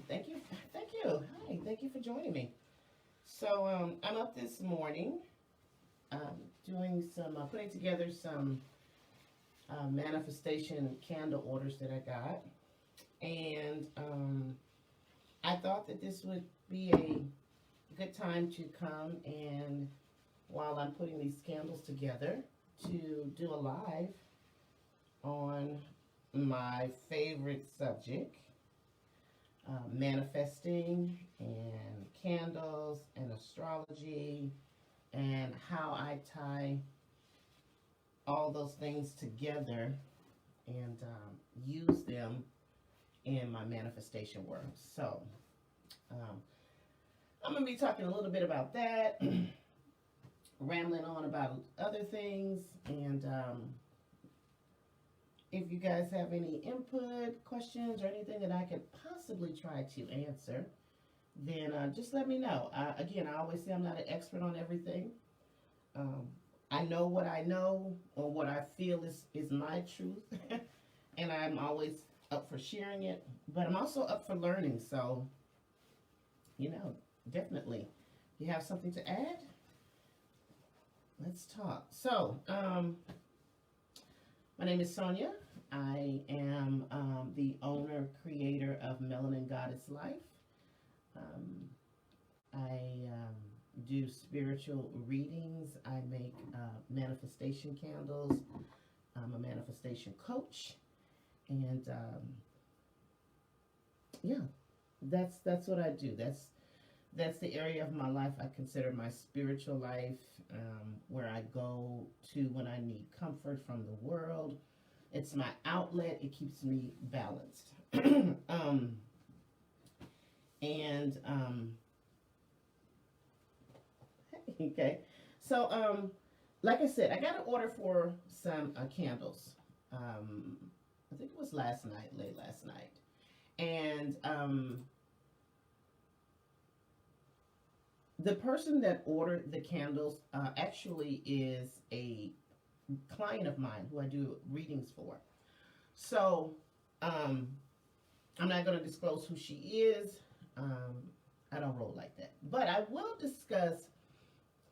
thank you. Hi, thank you for joining me. So I'm up this morning, doing some, putting together some manifestation candle orders that I got, and I thought that this would be a good time to come and, while I'm putting these candles together, to do a live on my favorite subject, manifesting and candles and astrology, and how I tie all those things together and use them in my manifestation work. So um, I'm going to be talking a little bit about that, rambling on about other things, and if you guys have any input, questions, or anything that I could possibly try to answer, then just let me know. Again, I always say I'm not an expert on everything. Um, I know what I know, or what I feel is my truth, and I'm always up for sharing it, but I'm also up for learning. So, definitely. You have something to add? Let's talk. So, my name is Sonia. I am the owner, creator of Melanin Goddess Life. I do spiritual readings. I make manifestation candles. I'm a manifestation coach, and yeah, that's what I do. That's the area of my life I consider my spiritual life, where I go to when I need comfort from the world. It's my outlet. It keeps me balanced. And okay, so like I said, I got an order for some candles. I think it was late last night, and the person that ordered the candles actually is a client of mine who I do readings for. So I'm not going to disclose who she is. I don't roll like that. But I will discuss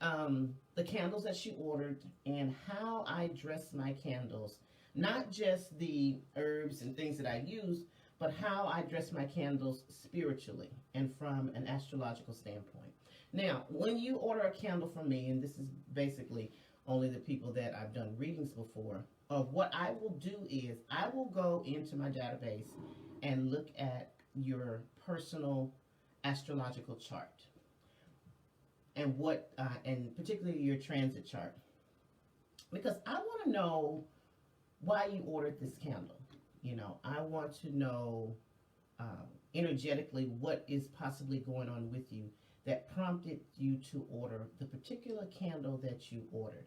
the candles that she ordered and how I dress my candles. Not just the herbs and things that I use, but how I dress my candles spiritually and from an astrological standpoint. Now, when you order a candle from me, and this is basically only the people that I've done readings before, of what I will do is I will go into my database and look at your personal astrological chart, and and particularly your transit chart, because I want to know why you ordered this candle. I want to know energetically what is possibly going on with you that prompted you to order the particular candle that you ordered.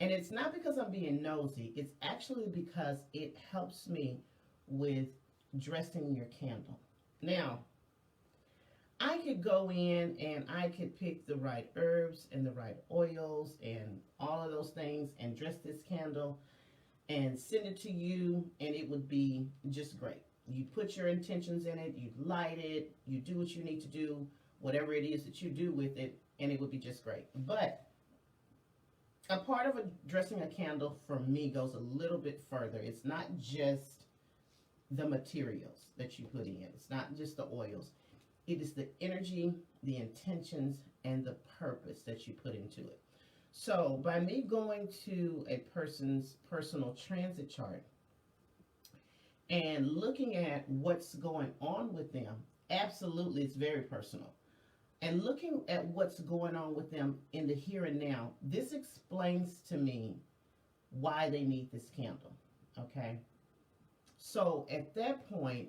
And it's not because I'm being nosy, it's actually because it helps me with dressing your candle. Now, I could go in and I could pick the right herbs and the right oils and all of those things and dress this candle and send it to you, and it would be just great. You put your intentions in it, you light it, you do what you need to do, whatever it is that you do with it, and it would be just great. But a part of dressing a candle for me goes a little bit further. It's not just the materials that you put in. It's not just the oils. It is the energy, the intentions, and the purpose that you put into it. So by me going to a person's personal transit chart and looking at what's going on with them, absolutely, it's very personal. And looking at what's going on with them in the here and now, this explains to me why they need this candle. Okay? So at that point,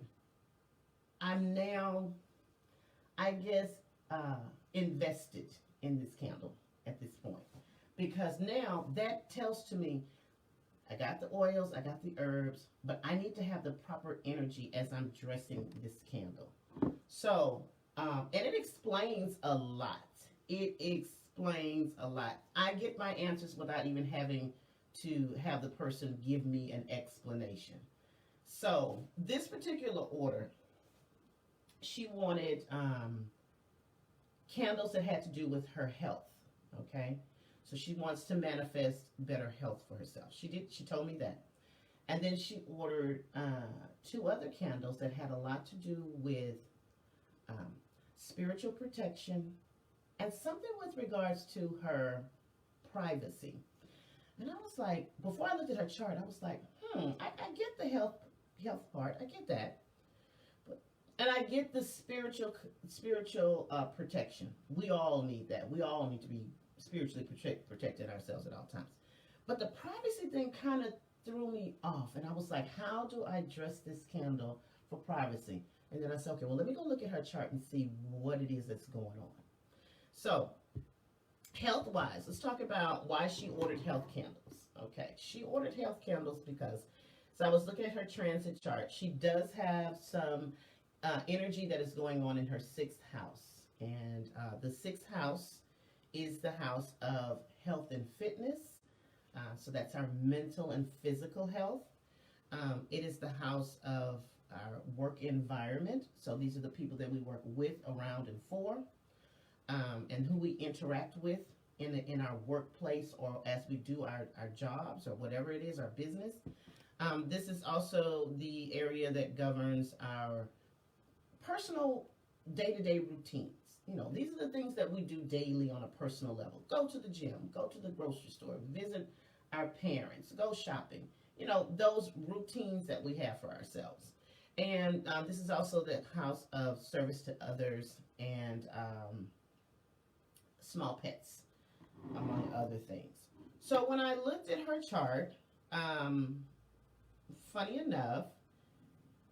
I'm now, I guess, invested in this candle at this point. Because now that tells to me, I got the oils, I got the herbs, but I need to have the proper energy as I'm dressing this candle. So, and it explains a lot. It explains a lot. I get my answers without even having to have the person give me an explanation. So, this particular order, she wanted candles that had to do with her health. Okay, so she wants to manifest better health for herself. She told me that. And then she ordered two other candles that had a lot to do with um, spiritual protection and something with regards to her privacy. And I was like, before I looked at her chart, I was like, I get the health part. I get that. But, and I get the spiritual protection. We all need that. We all need to be spiritually protected ourselves at all times. But the privacy thing kind of threw me off. And I was like, how do I dress this candle for privacy? And then I said, okay, well, let me go look at her chart and see what it is that's going on. So, health-wise, let's talk about why she ordered health candles. Okay, she ordered health candles because, so I was looking at her transit chart. She does have some energy that is going on in her sixth house. And the sixth house is the house of health and fitness. So that's our mental and physical health. It is the house of our work environment. So these are the people that we work with, around, and for, and who we interact with in our workplace or as we do our jobs or whatever it is, our business. This is also the area that governs our personal day-to-day routines. You know, these are the things that we do daily on a personal level. Go to the gym, go to the grocery store, visit our parents, go shopping. You know, those routines that we have for ourselves. And this is also the house of service to others and small pets, among other things. So when I looked at her chart, funny enough,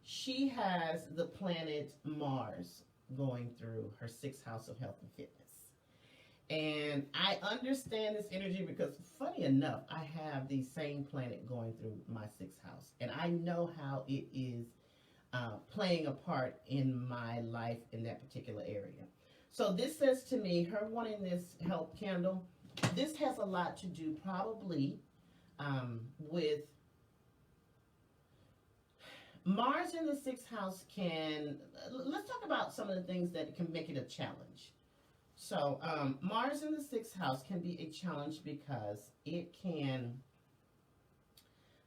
she has the planet Mars going through her sixth house of health and fitness. And I understand this energy because, funny enough, I have the same planet going through my sixth house. And I know how it is playing a part in my life in that particular area. So this says to me, her wanting this health candle, this has a lot to do probably with Mars in the sixth house let's talk about some of the things that can make it a challenge. So Mars in the sixth house can be a challenge because it can,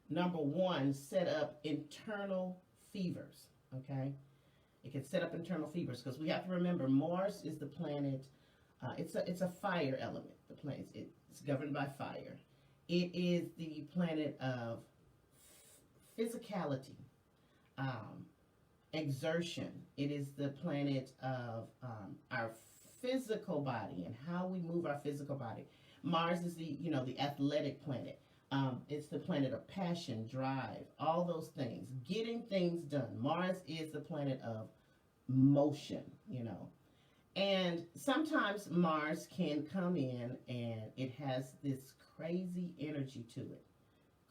number one, set up internal fevers, okay? It can set up internal fevers because we have to remember Mars is the planet, it's a fire element. The planet, it's governed by fire. It is the planet of physicality. Exertion. It is the planet of our physical body and how we move our physical body. Mars is the athletic planet. It's the planet of passion, drive, all those things, getting things done. Mars is the planet of motion, and sometimes Mars can come in and it has this crazy energy to it.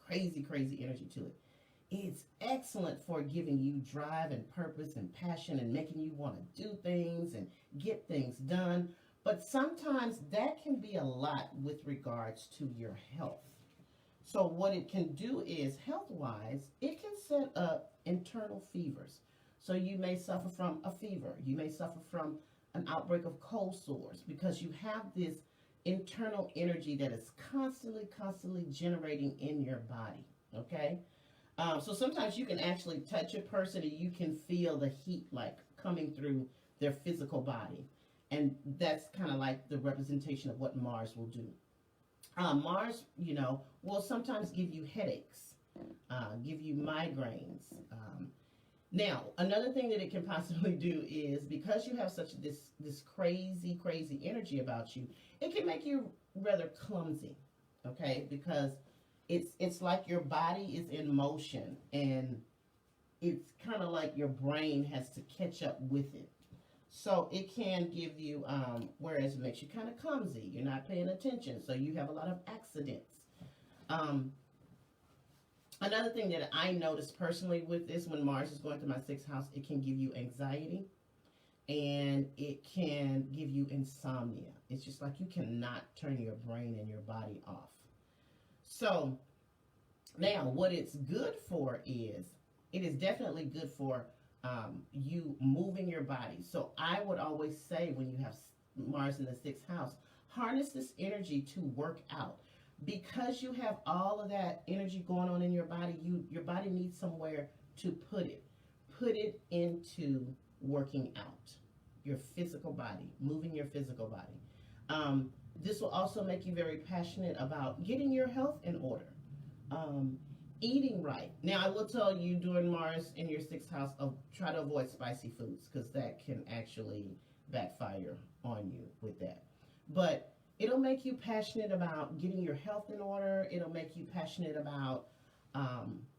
Crazy energy to it. It's excellent for giving you drive and purpose and passion and making you want to do things and get things done. But sometimes that can be a lot with regards to your health. So what it can do is, health-wise, it can set up internal fevers. So you may suffer from a fever. You may suffer from an outbreak of cold sores because you have this internal energy that is constantly generating in your body, okay? So sometimes you can actually touch a person and you can feel the heat like coming through their physical body. And that's kind of like the representation of what Mars will do. Mars, will sometimes give you headaches, give you migraines. Now, another thing that it can possibly do is, because you have such this crazy energy about you, it can make you rather clumsy, okay? Because it's like your body is in motion and it's kind of like your brain has to catch up with it. So it can give you, whereas it makes you kind of clumsy. You're not paying attention, so you have a lot of accidents. Another thing that I noticed personally with this, when Mars is going through my sixth house, it can give you anxiety and it can give you insomnia. It's just like you cannot turn your brain and your body off. So now what it's good for is, it is definitely good for you moving your body. So I would always say when you have Mars in the sixth house, harness this energy to work out. Because you have all of that energy going on in your body, your body needs somewhere to put it. Put it into working out your physical body, moving your physical body. This will also make you very passionate about getting your health in order. Um, Eating right. Now, I will tell you during Mars in your sixth house, try to avoid spicy foods because that can actually backfire on you with that. But it'll make you passionate about getting your health in order. It'll make you passionate about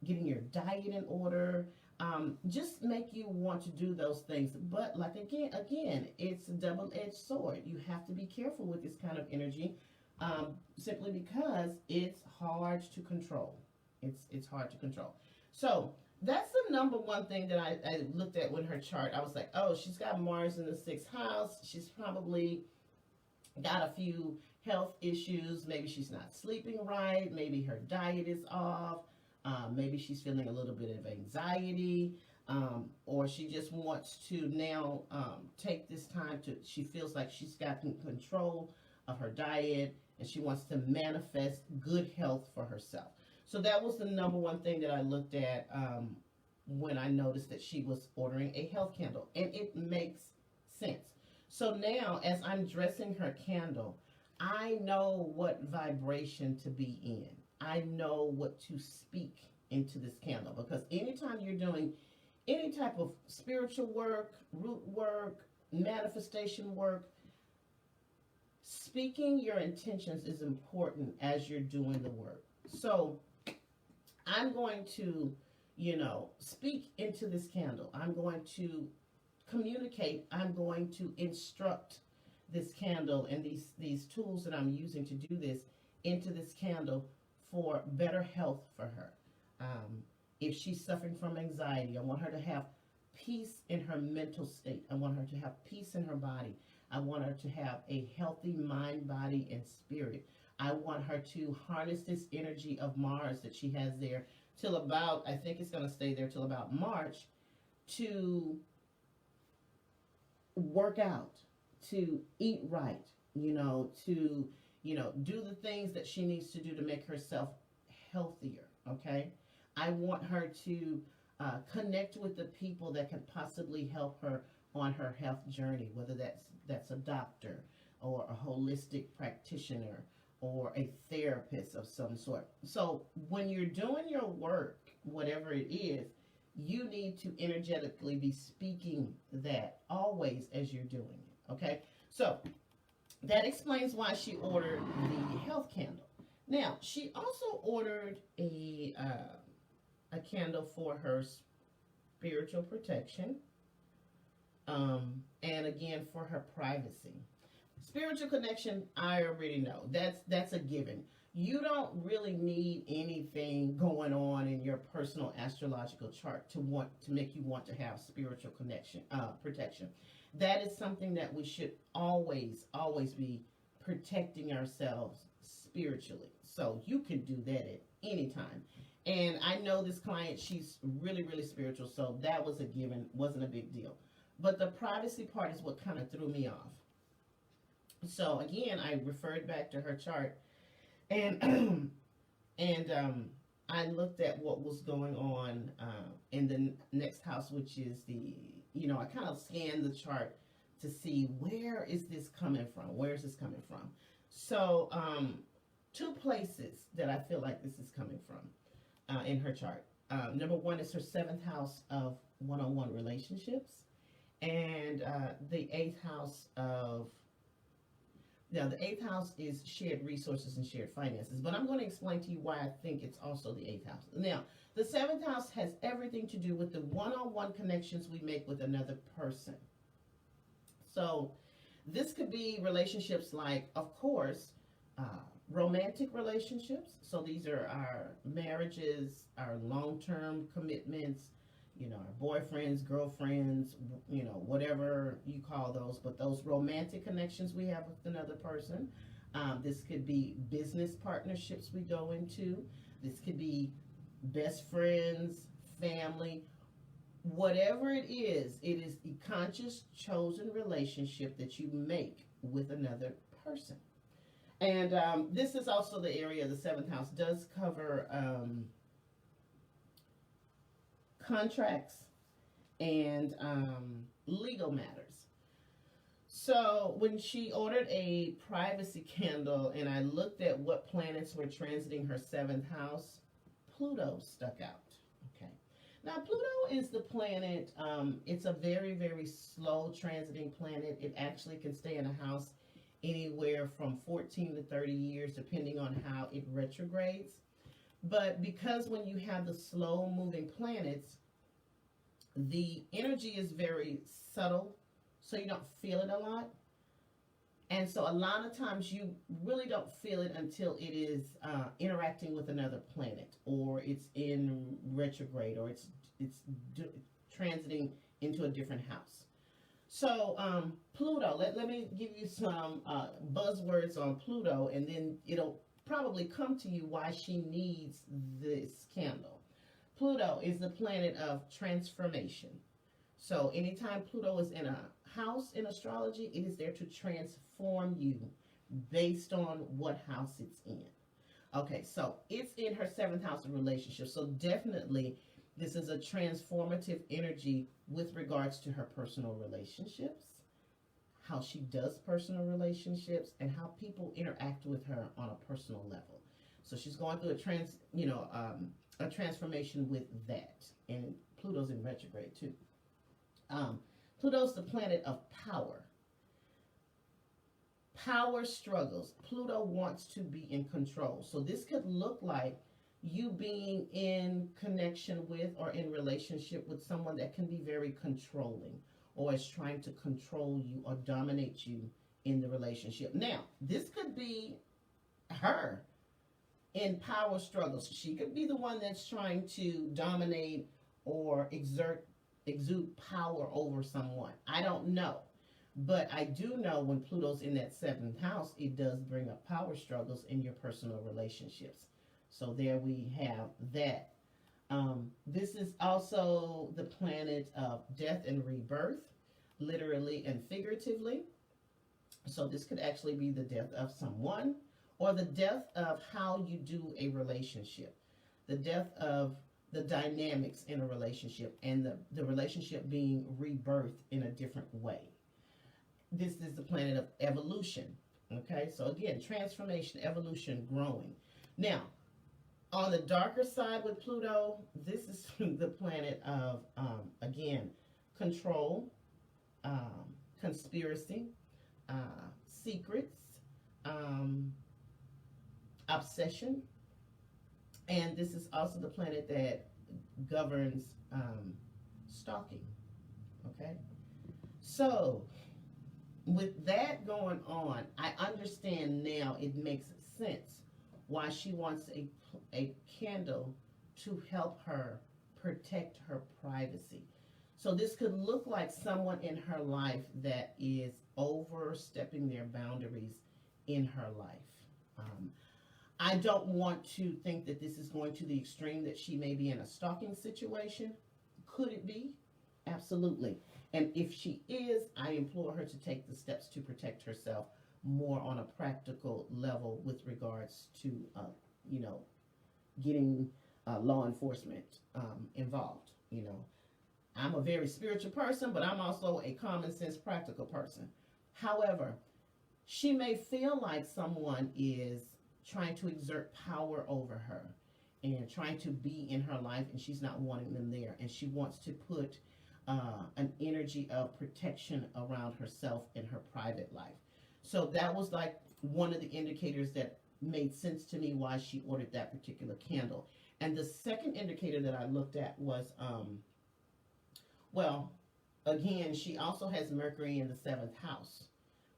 getting your diet in order. Just make you want to do those things. But like again, it's a double-edged sword. You have to be careful with this kind of energy, simply because it's hard to control. It's hard to control. So that's the number one thing that I looked at with her chart. I was like, oh, she's got Mars in the sixth house. She's probably got a few health issues. Maybe she's not sleeping right. Maybe her diet is off. Maybe she's feeling a little bit of anxiety. Or she just wants to now take this time to, she feels like she's got control of her diet and she wants to manifest good health for herself. So that was the number one thing that I looked at when I noticed that she was ordering a health candle. And it makes sense. So now, as I'm dressing her candle, I know what vibration to be in. I know what to speak into this candle. Because anytime you're doing any type of spiritual work, root work, manifestation work, speaking your intentions is important as you're doing the work. So I'm going to, speak into this candle. I'm going to communicate. I'm going to instruct this candle and these tools that I'm using to do this into this candle for better health for her. If she's suffering from anxiety, I want her to have peace in her mental state. I want her to have peace in her body. I want her to have a healthy mind, body, and spirit. I want her to harness this energy of Mars that she has there till about, I think it's going to stay there till about March, to work out, to eat right, to, do the things that she needs to do to make herself healthier, okay? I want her to connect with the people that can possibly help her on her health journey, whether that's a doctor or a holistic practitioner or a therapist of some sort. So when you're doing your work, whatever it is, you need to energetically be speaking that always as you're doing it, okay? So that explains why she ordered the health candle. Now, she also ordered a candle for her spiritual protection, and again for her privacy. Spiritual connection, I already know. That's a given. You don't really need anything going on in your personal astrological chart to make you want to have spiritual connection, protection. That is something that we should always be protecting ourselves spiritually. So you can do that at any time. And I know this client, she's really, really spiritual, so that was a given, wasn't a big deal. But the privacy part is what kind of threw me off. So again, I referred back to her chart, and I looked at what was going on in the next house, which is I kind of scanned the chart to see where is this coming from? Where is this coming from? So two places that I feel like this is coming from in her chart. Number one is her seventh house of one-on-one relationships, and the eighth house of Now, the eighth house is shared resources and shared finances, but I'm going to explain to you why I think it's also the eighth house. Now, the seventh house has everything to do with the one-on-one connections we make with another person. So this could be relationships like, of course, romantic relationships. So these are our marriages, our long-term commitments, our boyfriends, girlfriends, whatever you call those, but those romantic connections we have with another person. This could be business partnerships we go into. This could be best friends, family, whatever it is the conscious chosen relationship that you make with another person. And this is also the area of the seventh house does cover contracts and legal matters. So when she ordered a privacy candle and I looked at what planets were transiting her seventh house, Pluto stuck out. Okay. Now Pluto is the planet, it's a very, very slow transiting planet. It actually can stay in a house anywhere from 14 to 30 years depending on how it retrogrades. But because when you have the slow moving planets, the energy is very subtle, so you don't feel it a lot. And so a lot of times you really don't feel it until it is interacting with another planet, or it's in retrograde, or it's transiting into a different house. So Pluto, let me give you some buzzwords on Pluto, and then it'll probably come to you why she needs this candle. Pluto is the planet of transformation. So anytime Pluto is in a house in astrology, it is there to transform you based on what house it's in. Okay, so it's in her seventh house of relationships. So definitely this is a transformative energy with regards to her personal relationships, how she does personal relationships, and how people interact with her on a personal level. So she's going through a transformation with that. And Pluto's in retrograde too. Pluto's the planet of power. Power struggles. Pluto wants to be in control. So this could look like you being in connection with or in relationship with someone that can be very controlling or is trying to control you or dominate you in the relationship. Now, this could be her in power struggles. She could be the one that's trying to dominate or exude power over someone. I don't know. But I do know when Pluto's in that seventh house, it does bring up power struggles in your personal relationships. So there we have that. This is also the planet of death and rebirth, literally and figuratively. So this could actually be the death of someone or the death of how you do a relationship, the death of the dynamics in a relationship, and the relationship being rebirthed in a different way. This is the planet of evolution. Okay, so again, transformation, evolution, growing. Now, on the darker side with Pluto, this is the planet of, again, control, conspiracy, secrets, obsession. And this is also the planet that governs stalking. Okay? So, with that going on, I understand now it makes sense why she wants a candle to help her protect her privacy. So this could look like someone in her life that is overstepping their boundaries in her life. I don't want to think that this is going to the extreme that she may be in a stalking situation. Could it be? Absolutely. And if she is, I implore her to take the steps to protect herself more on a practical level with regards to, getting law enforcement involved. I'm a very spiritual person, but I'm also a common sense, practical person. However, she may feel like someone is trying to exert power over her and trying to be in her life, and she's not wanting them there. And she wants to put an energy of protection around herself in her private life. So that was like one of the indicators that made sense to me why she ordered that particular candle. And the second indicator that I looked at was, again, she also has Mercury in the seventh house.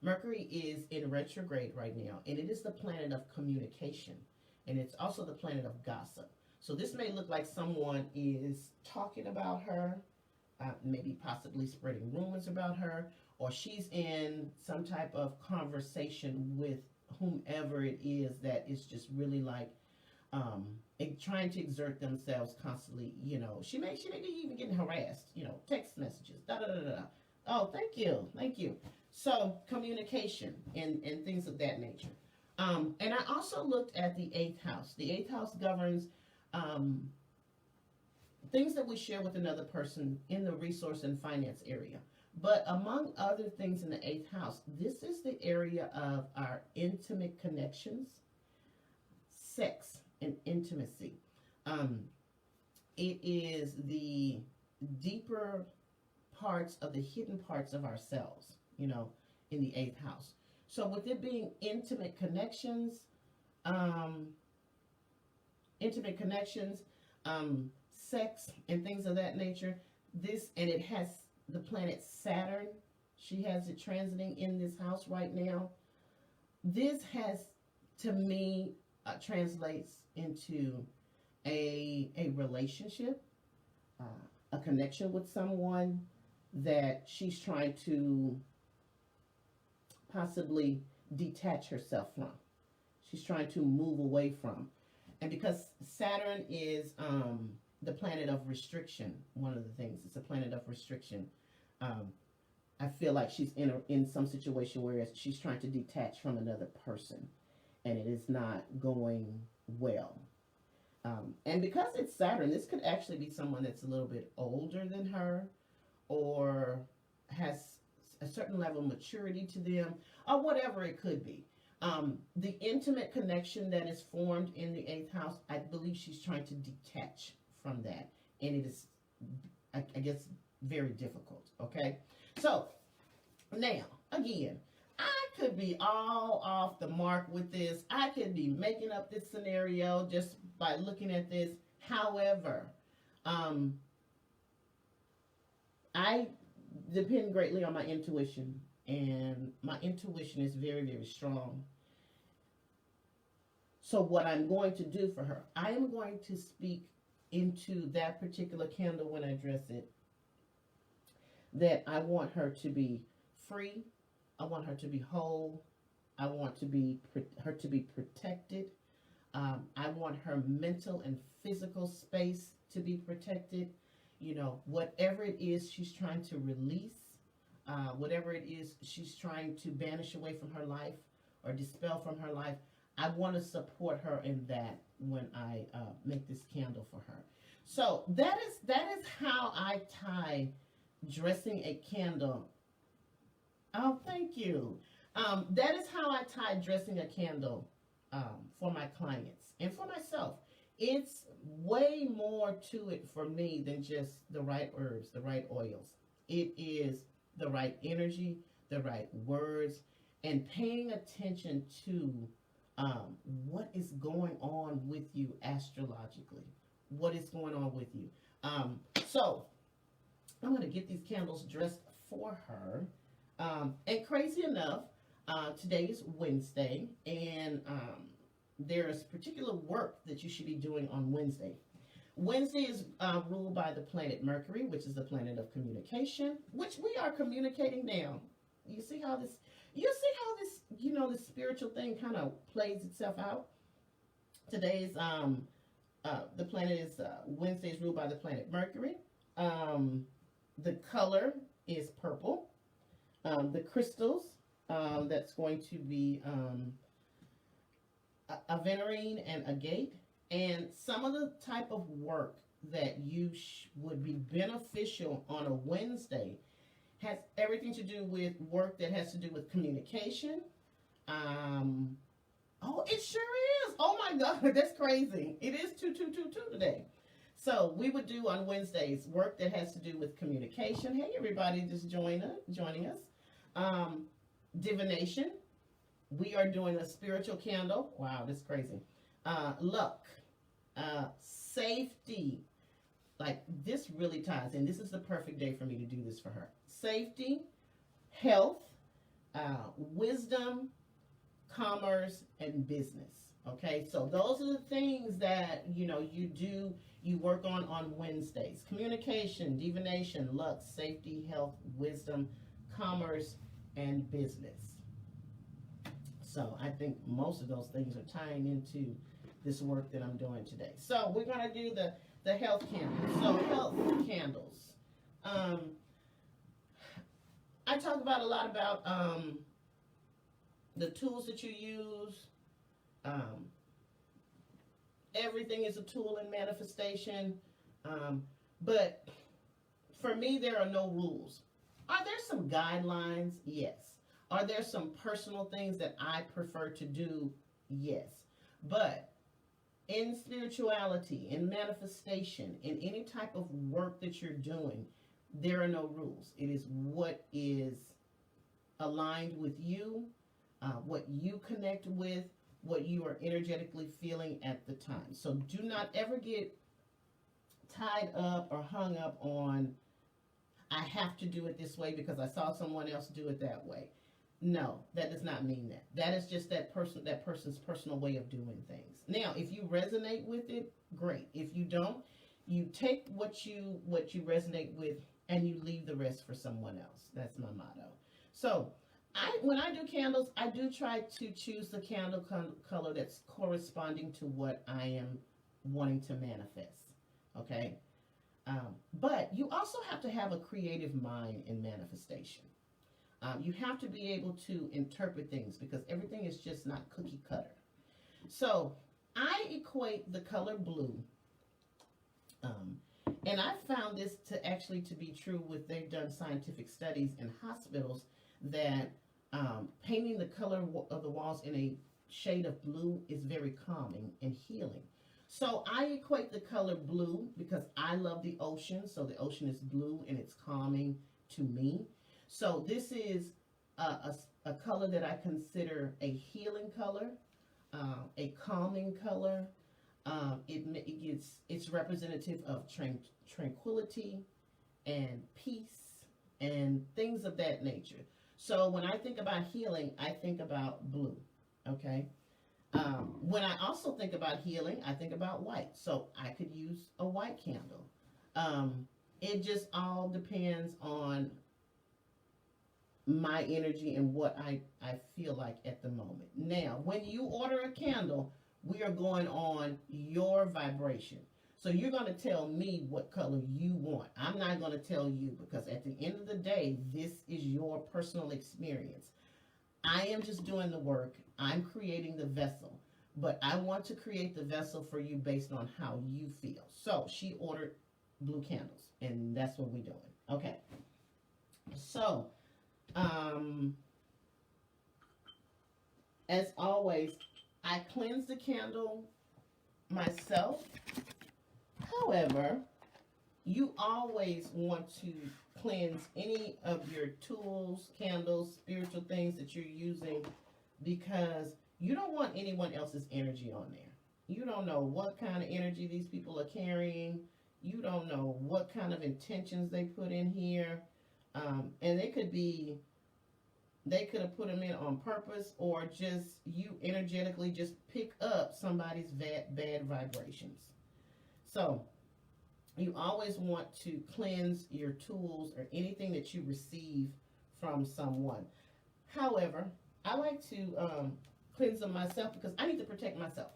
Mercury is in retrograde right now, and it is the planet of communication, and it's also the planet of gossip. So this may look like someone is talking about her, maybe possibly spreading rumors about her, or she's in some type of conversation with whomever it is that is just really like trying to exert themselves constantly. She may be even getting harassed. Text messages, da da da da. Oh, thank you. So communication and things of that nature. And I also looked at the eighth house. The eighth house governs things that we share with another person in the resource and finance area. But among other things in the eighth house, this is the area of our intimate connections, sex, and intimacy. It is the deeper parts of the hidden parts of ourselves, in the eighth house. So with it being intimate connections, sex, and things of that nature, and it has the planet Saturn. She has it transiting in this house right now. This has, to me, translates into a relationship, a connection with someone that she's trying to possibly detach herself from. She's trying to move away from. And because Saturn is the planet of restriction, one of the things, it's a planet of restriction. I feel like she's in some situation where she's trying to detach from another person, and it is not going well. And because it's Saturn, this could actually be someone that's a little bit older than her, or has a certain level of maturity to them, or whatever it could be. The intimate connection that is formed in the eighth house, I believe she's trying to detach from that. And it is, I guess, very difficult. Okay? So, now, again, I could be all off the mark with this. I could be making up this scenario just by looking at this. However, I depend greatly on my intuition, and my intuition is very, very strong. So what I'm going to do for her, I am going to speak into that particular candle when I dress it, that I want her to be free. I want her to be whole. I want her to be protected. I want her mental and physical space to be protected. Whatever it is she's trying to release, whatever it is she's trying to banish away from her life or dispel from her life, I want to support her in that when I make this candle for her. So that is how I tie dressing a candle. Oh, thank you. That is how I tie dressing a candle for my clients and for myself. It's way more to it for me than just the right herbs, the right oils. It is the right energy, the right words, and paying attention to what is going on with you astrologically. What is going on with you? So I'm going to get these candles dressed for her. And crazy enough, today is Wednesday, and there's particular work that you should be doing on Wednesday. Wednesday is ruled by the planet Mercury, which is the planet of communication, which we are communicating now. You see how this, the spiritual thing kind of plays itself out. Today's, the planet is, Wednesday is ruled by the planet Mercury. The color is purple. The crystals, that's going to be aventurine and agate. And some of the type of work that you would be beneficial on a Wednesday has everything to do with work that has to do with communication. Oh, it sure is. Oh my God, that's crazy. It is 2222 today. So we would do on Wednesdays work that has to do with communication. Hey, everybody, just joining us. Divination. We are doing a spiritual candle. Wow, that's crazy. Luck. Safety. Like, this really ties in. This is the perfect day for me to do this for her. Safety, health, wisdom, commerce, and business. Okay, so those are the things that, you work on Wednesdays. Communication, divination, luck, safety, health, wisdom, commerce, and business. So I think most of those things are tying into this work that I'm doing today. So we're going to do the health candles. So health candles. I talk about a lot about the tools that you use. Everything is a tool in manifestation. But for me, there are no rules. Are there some guidelines? Yes. Are there some personal things that I prefer to do? Yes. But in spirituality, in manifestation, in any type of work that you're doing, there are no rules. It is what is aligned with you, what you connect with, what you are energetically feeling at the time. So do not ever get tied up or hung up on, I have to do it this way because I saw someone else do it that way. No, that does not mean that. That is just that person's personal way of doing things. Now, if you resonate with it, great. If you don't, you take what you resonate with and you leave the rest for someone else. That's my motto. So, when I do candles, I do try to choose the candle color that's corresponding to what I am wanting to manifest. Okay? But you also have to have a creative mind in manifestation. You have to be able to interpret things because everything is just not cookie cutter. So I equate the color blue, and I found this to be true with, they've done scientific studies in hospitals that painting the color of the walls in a shade of blue is very calming and healing. So I equate the color blue because I love the ocean. So the ocean is blue and it's calming to me. So this is a color that I consider a healing color, a calming color. It's representative of tranquility and peace and things of that nature. So when I think about healing, I think about blue. Okay. When I also think about healing, I think about white. So I could use a white candle. It just all depends on my energy and what I feel like at the moment. Now, when you order a candle, we are going on your vibration. So you're going to tell me what color you want. I'm not going to tell you because at the end of the day, this is your personal experience. I am just doing the work. I'm creating the vessel. But I want to create the vessel for you based on how you feel. So she ordered blue candles, and that's what we're doing. Okay. So, as always, I cleanse the candle myself. However, you always want to cleanse any of your tools, candles, spiritual things that you're using because you don't want anyone else's energy on there. You don't know what kind of energy these people are carrying. You don't know what kind of intentions they put in here. And they could have put them in on purpose or just you energetically just pick up somebody's bad vibrations. So you always want to cleanse your tools or anything that you receive from someone. However, I like to cleanse them myself because I need to protect myself.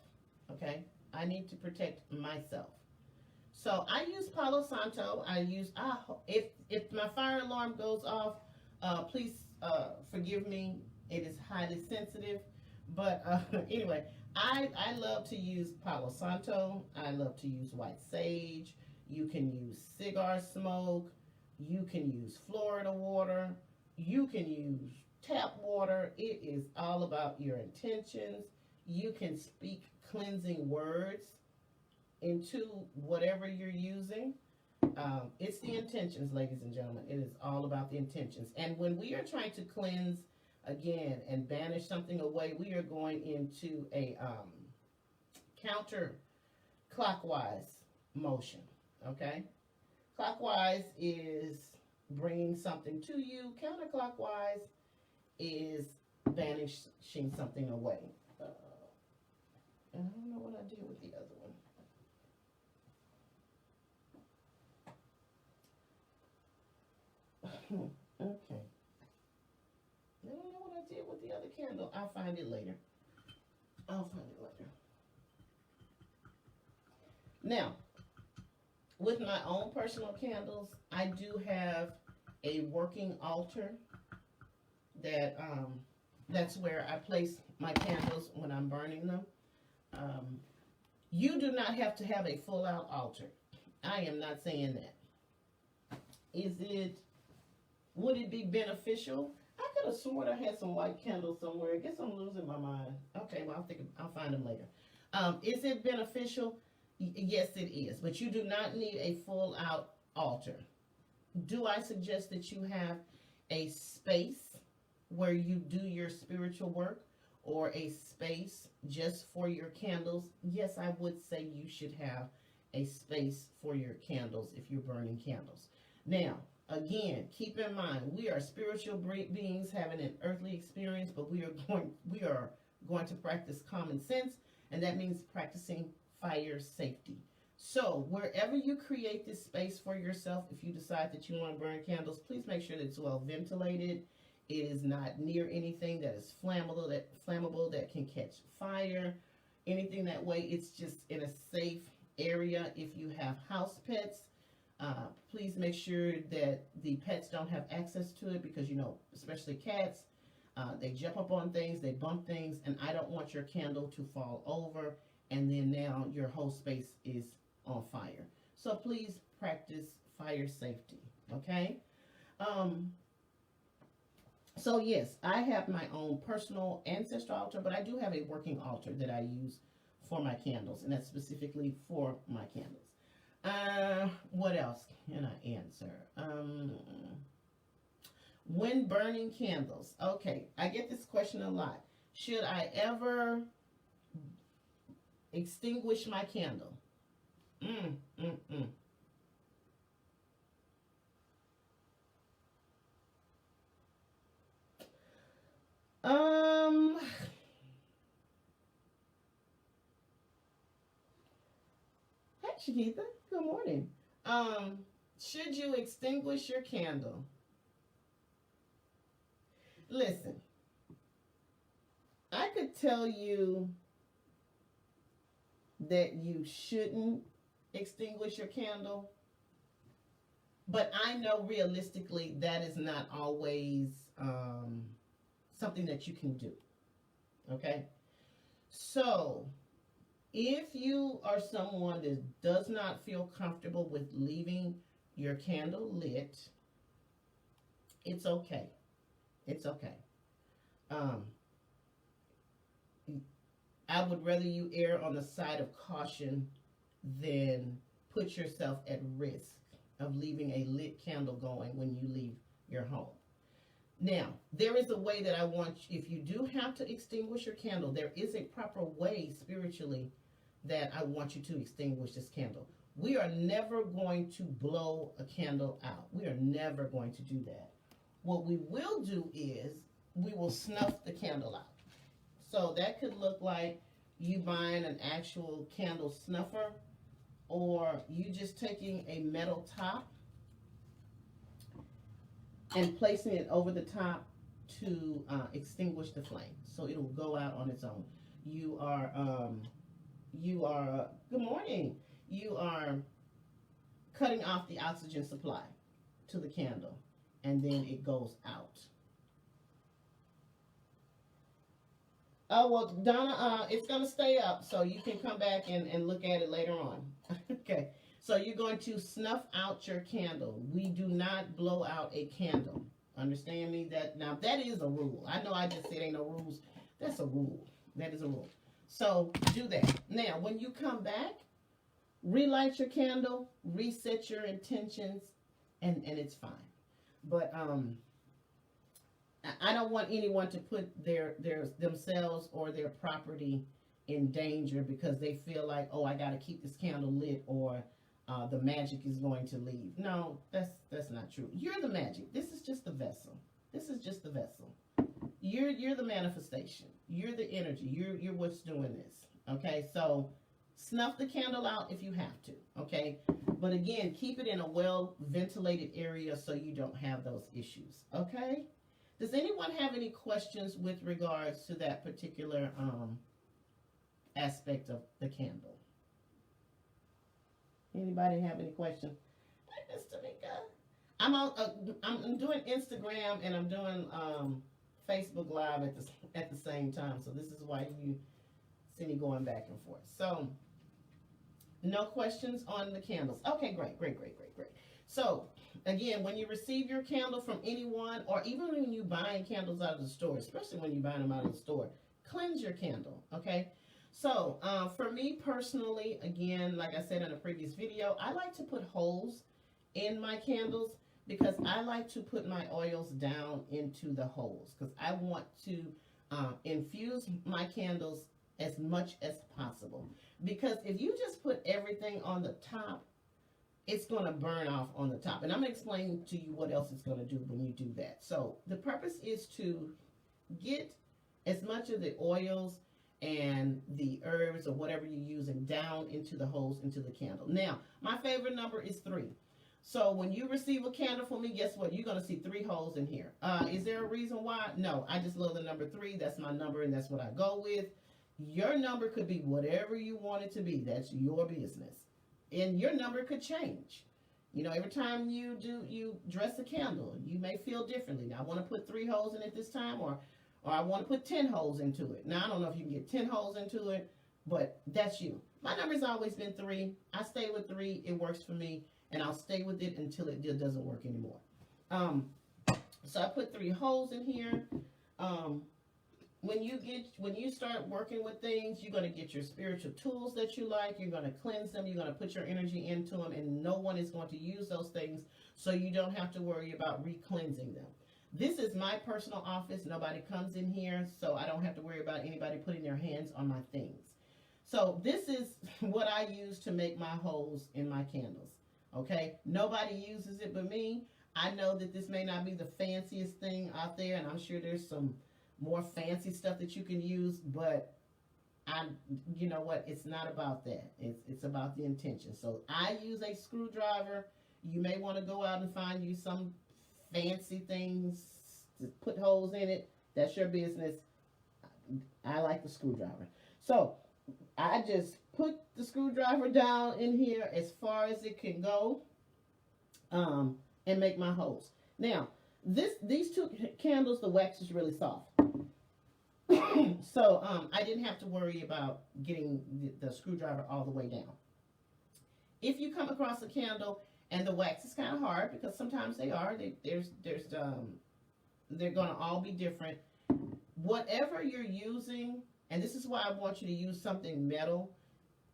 Okay? I need to protect myself. So I use Palo Santo. If my fire alarm goes off, please forgive me. It is highly sensitive. But anyway, I love to use Palo Santo. I love to use white sage. You can use cigar smoke. You can use Florida water. You can use tap water. It is all about your intentions. You can speak cleansing words into whatever you're using. It's the intentions, ladies and gentlemen. It is all about the intentions. And when we are trying to cleanse again and banish something away, we are going into a counterclockwise motion. Okay? Clockwise is bringing something to you. Counterclockwise is banishing something away. And I don't know what I did with the other one. Okay. I don't know what I did with the other candle. I'll find it later. Now, with my own personal candles, I do have a working altar that that's where I place my candles when I'm burning them. Um, you do not have to have a full out altar. I am not saying that. Is it, would it be beneficial? I could have sworn I had some white candles somewhere. I guess I'm losing my mind. Okay, well, I'll find them later. Is it beneficial? Yes, it is. But you do not need a full out altar. Do I suggest that you have a space where you do your spiritual work, or a space just for your candles? Yes, I would say you should have a space for your candles if you're burning candles. Now, again, keep in mind, we are spiritual beings having an earthly experience, but we are going to practice common sense, and that means practicing fire safety. So wherever you create this space for yourself, if you decide that you want to burn candles, please make sure that it's well ventilated. It is not near anything that is flammable that can catch fire. Anything that way, it's just in a safe area. If you have house pets, please make sure that the pets don't have access to it, because especially cats, they jump up on things, they bump things, and I don't want your candle to fall over and then now your whole space is on fire. So please practice fire safety, okay? So yes, I have my own personal ancestral altar, but I do have a working altar that I use for my candles, and that's specifically for my candles. What else can I answer? When burning candles, okay, I get this question a lot. Should I ever extinguish my candle? Hey, Shakitha, good morning. Should you extinguish your candle? Listen, I could tell you that you shouldn't extinguish your candle, but I know realistically that is not always something that you can do. Okay? So, if you are someone that does not feel comfortable with leaving your candle lit, it's okay. It's okay. I would rather you err on the side of caution than put yourself at risk of leaving a lit candle going when you leave your home. Now, there is a way that I want, if you do have to extinguish your candle, there is a proper way spiritually that I want you to extinguish this candle. We are never going to blow a candle out. We are never going to do that. What we will do is we will snuff the candle out. So that could look like you buying an actual candle snuffer, or you just taking a metal top and placing it over the top to extinguish the flame. So it'll go out on its own. You are, good morning. You are cutting off the oxygen supply to the candle, and then it goes out. Oh, well, Donna, it's going to stay up, so you can come back and look at it later on. Okay, so you're going to snuff out your candle. We do not blow out a candle. Understand me? Now, that is a rule. I know I just said ain't no rules. That's a rule. That is a rule. So, do that. Now, when you come back, relight your candle, reset your intentions, and it's fine. But, I don't want anyone to put their themselves or their property in danger because they feel like, oh, I got to keep this candle lit, or the magic is going to leave. No, that's not true. You're the magic. This is just the vessel. This is just the vessel. You're the manifestation. You're the energy. You're what's doing this. Okay, so snuff the candle out if you have to. Okay, but again, keep it in a well ventilated area so you don't have those issues. Okay. Does anyone have any questions with regards to that particular aspect of the candle? Anybody have any questions? Hey, Miss Tamika. I'm doing Instagram and I'm doing Facebook Live at the same time. So this is why you see me going back and forth. So no questions on the candles. Okay, great. So again, when you receive your candle from anyone, or even when you buying candles out of the store, especially when you buying them out of the store, cleanse your candle. Okay. So for me personally, again, like I said in a previous video, I like to put holes in my candles because I like to put my oils down into the holes because I want to infuse my candles as much as possible. Because if you just put everything on the top, it's going to burn off on the top. And I'm going to explain to you what else it's going to do when you do that. So the purpose is to get as much of the oils and the herbs or whatever you're using down into the holes into the candle. Now, my favorite number is 3. So when you receive a candle from me, guess what? You're going to see 3 holes in here. Is there a reason why? No, I just love the number 3. That's my number and that's what I go with. Your number could be whatever you want it to be. That's your business. And your number could change. You know, every time you dress a candle, you may feel differently. Now, I want to put 3 holes in it this time, or I want to put 10 holes into it. Now, I don't know if you can get 10 holes into it, but that's you. My number's always been 3. I stay with 3. It works for me, and I'll stay with it until it doesn't work anymore. So I put 3 holes in here. When you start working with things, you're going to get your spiritual tools that you like. You're going to cleanse them. You're going to put your energy into them, and no one is going to use those things, so you don't have to worry about re-cleansing them. This is my personal office. Nobody comes in here, so I don't have to worry about anybody putting their hands on my things. So this is what I use to make my holes in my candles. Okay? Nobody uses it but me. I know that this may not be the fanciest thing out there, and I'm sure there's some more fancy stuff that you can use, but you know what? It's not about that. It's about the intention. So I use a screwdriver. You may want to go out and find you some fancy things to put holes in it. That's your business. I like the screwdriver. So I just put the screwdriver down in here as far as it can go, and make my holes. Now, these 2 candles, the wax is really soft. So I didn't have to worry about getting the screwdriver all the way down. If you come across a candle and the wax is kind of hard, because sometimes they are, they're going to all be different. Whatever you're using, and this is why I want you to use something metal.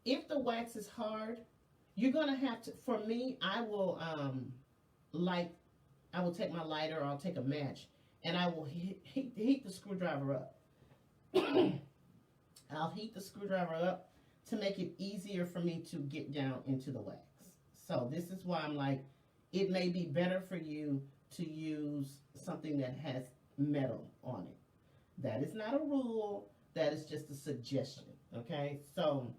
If the wax is hard, you're going to have to, for me, I will take my lighter, or I'll take a match, and I will heat the screwdriver up. I'll heat the screwdriver up to make it easier for me to get down into the wax. So this is why I'm like, it may be better for you to use something that has metal on it. That is not a rule. That is just a suggestion. Okay? So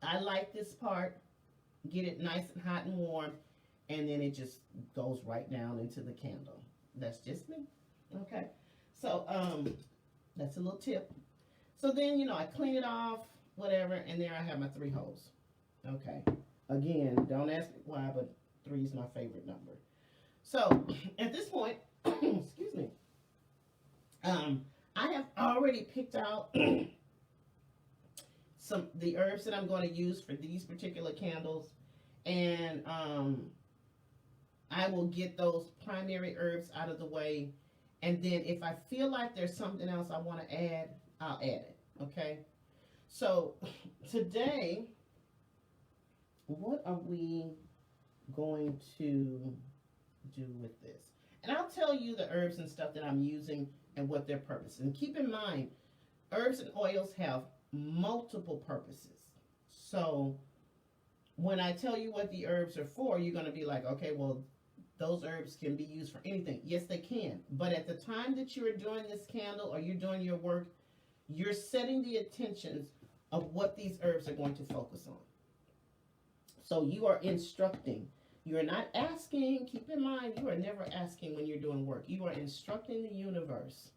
I like this part. Get it nice and hot and warm, and then it just goes right down into the candle. That's just me. Okay? So that's a little tip. So then, you know, I clean it off, whatever, and there I have my 3 holes. Okay. Again, don't ask me why, but 3 is my favorite number. So at this point, excuse me, I have already picked out the herbs that I'm going to use for these particular candles, and I will get those primary herbs out of the way. And then if I feel like there's something else I want to add, I'll add it, okay? So today, what are we going to do with this? And I'll tell you the herbs and stuff that I'm using and what their purpose is. And keep in mind, herbs and oils have multiple purposes. So when I tell you what the herbs are for, you're going to be like, okay, well, those herbs can be used for anything. Yes, they can. But at the time that you're doing this candle or you're doing your work, you're setting the intentions of what these herbs are going to focus on. So you are instructing. You are not asking. Keep in mind, you are never asking when you're doing work. You are instructing the universe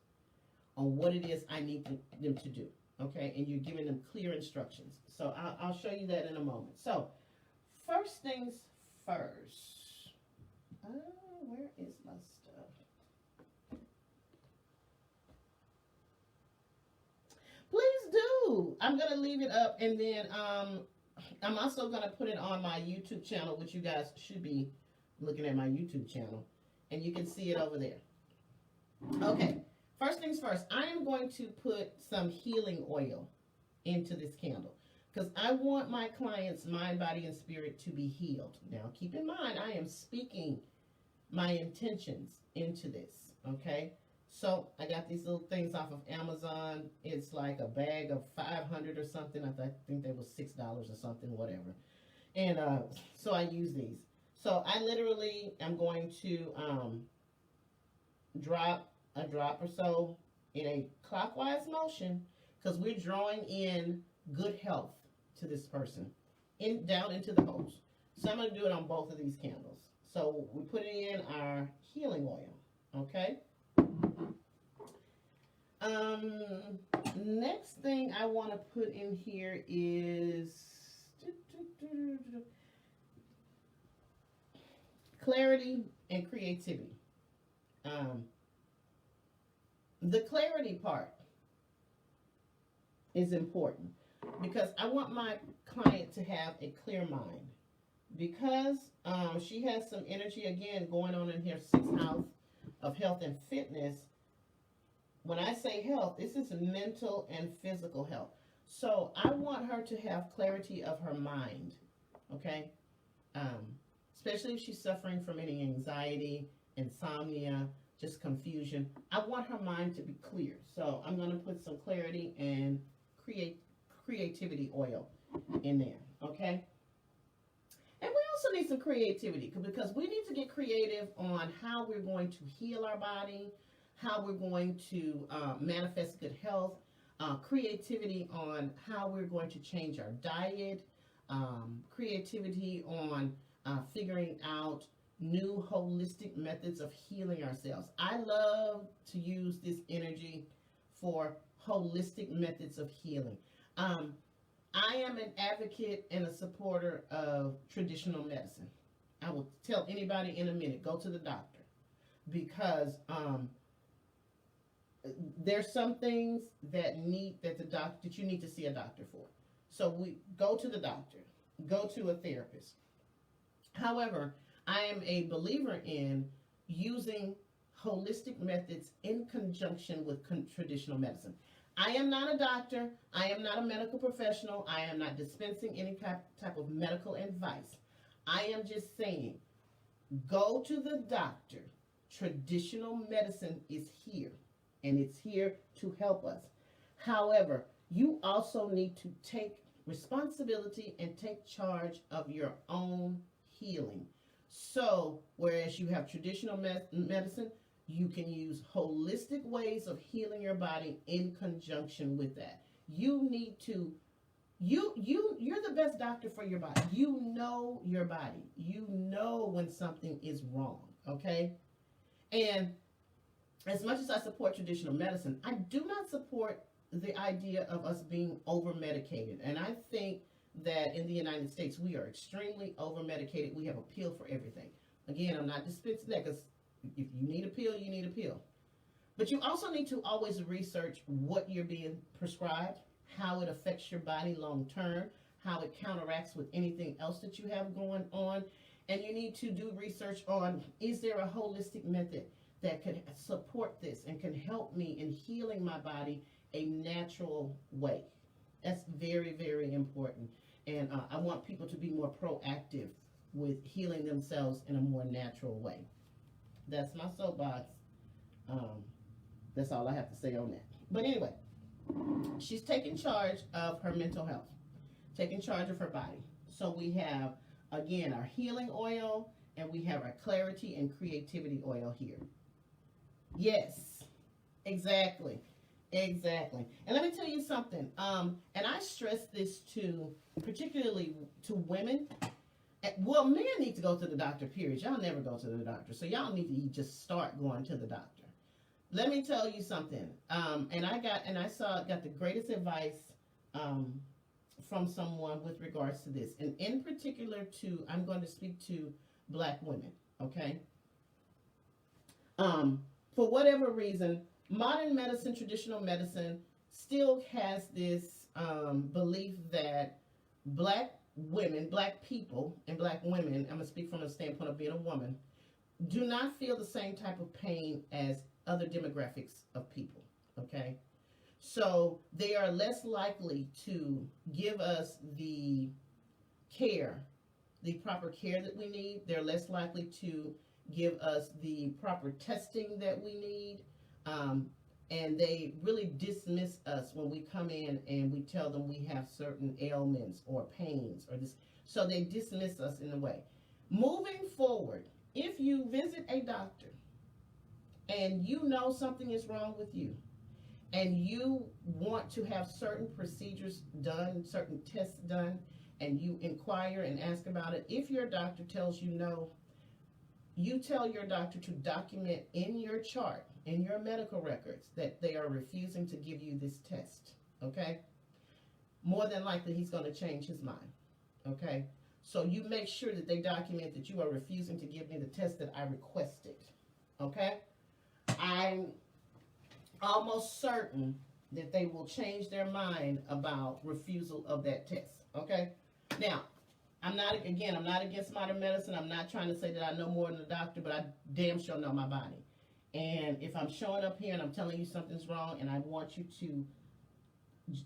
on what it is I need them to do. Okay? And you're giving them clear instructions. So I'll show you that in a moment. So first things first. Where is my stuff? Please do. I'm going to leave it up, and then I'm also going to put it on my YouTube channel, which you guys should be looking at my YouTube channel, and you can see it over there. Okay, first things first, I am going to put some healing oil into this candle because I want my client's mind, body, and spirit to be healed. Now, keep in mind, I am speaking my intentions into this, okay? So, I got these little things off of Amazon. It's like a bag of 500 or something. I think they was $6 or something, whatever. And so I use these. So, I literally am going to drop a drop or so in a clockwise motion because we're drawing in good health to this person down into the hose. So I'm going to do it on both of these candles. So we're putting in our healing oil, okay? Next thing I want to put in here is clarity and creativity. The clarity part is important because I want my client to have a clear mind because she has some energy again going on in her sixth house of health and fitness. When I say health, this is mental and physical health. So I want her to have clarity of her mind, okay? Especially if she's suffering from any anxiety, insomnia, just confusion. I want her mind to be clear. So I'm going to put some clarity and creativity oil in there, okay? And we also need some creativity because we need to get creative on how we're going to heal our body, how we're going to manifest good health, creativity on how we're going to change our diet, creativity on figuring out new holistic methods of healing ourselves. I love to use this energy for holistic methods of healing. I am an advocate and a supporter of traditional medicine. I will tell anybody in a minute, go to the doctor because there's some things that you need to see a doctor for. So we go to the doctor, go to a therapist. However, I am a believer in using holistic methods in conjunction with traditional medicine. I am not a doctor. I am not a medical professional. I am not dispensing any type of medical advice. I am just saying, go to the doctor. Traditional medicine is here, and it's here to help us. However, you also need to take responsibility and take charge of your own healing. So, whereas you have traditional medicine, you can use holistic ways of healing your body in conjunction with that. You need to, you're the best doctor for your body. You know your body. You know when something is wrong, okay? And as much as I support traditional medicine, I do not support the idea of us being over-medicated. And I think that in the United States, we are extremely over-medicated. We have a pill for everything. Again, I'm not dispensing that because if you need a pill, you need a pill. But you also need to always research what you're being prescribed, how it affects your body long term, how it counteracts with anything else that you have going on. And you need to do research on, is there a holistic method that can support this and can help me in healing my body a natural way? That's very, very important. And I want people to be more proactive with healing themselves in a more natural way. That's my soapbox. That's all I have to say on that. But anyway, she's taking charge of her mental health, taking charge of her body. So we have, again, our healing oil, and we have our clarity and creativity oil here. Yes, exactly. Exactly. And let me tell you something. And I stress this particularly to women. Well, men need to go to the doctor, period. Y'all never go to the doctor. So y'all need to just start going to the doctor. Let me tell you something. And I got the greatest advice from someone with regards to this, and in particular I'm going to speak to Black women, okay? For whatever reason, modern medicine, traditional medicine, still has this belief that Black women, Black people, and Black women, I'm going to speak from a standpoint of being a woman, do not feel the same type of pain as other demographics of people, okay? So they are less likely to give us the care, the proper care that we need. They're less likely to give us the proper testing that we need. And they really dismiss us when we come in and we tell them we have certain ailments or pains or this. So they dismiss us in a way. Moving forward, if you visit a doctor and you know something is wrong with you, and you want to have certain procedures done, certain tests done, and you inquire and ask about it, if your doctor tells you no, you tell your doctor to document in your chart, in your medical records, that they are refusing to give you this test, okay? More than likely, he's going to change his mind, okay? So you make sure that they document that you are refusing to give me the test that I requested, okay? I'm almost certain that they will change their mind about refusal of that test, okay? Now, I'm not against modern medicine. I'm not trying to say that I know more than a doctor, but I damn sure know my body. And if I'm showing up here and I'm telling you something's wrong and I want you to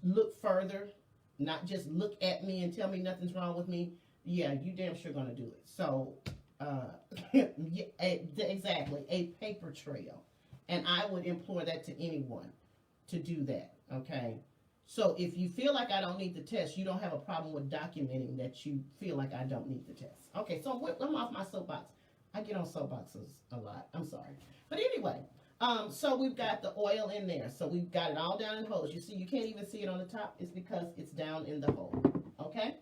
look further, not just look at me and tell me nothing's wrong with me, yeah, you damn sure gonna do it. So, yeah, exactly, a paper trail. And I would implore that to anyone to do that, okay? So if you feel like I don't need the test, you don't have a problem with documenting that you feel like I don't need the test. Okay, so I'm off my soapbox. I get on soapboxes a lot. I'm sorry. But anyway, so we've got the oil in there. So we've got it all down in holes. You see, you can't even see it on the top. It's because it's down in the hole, okay?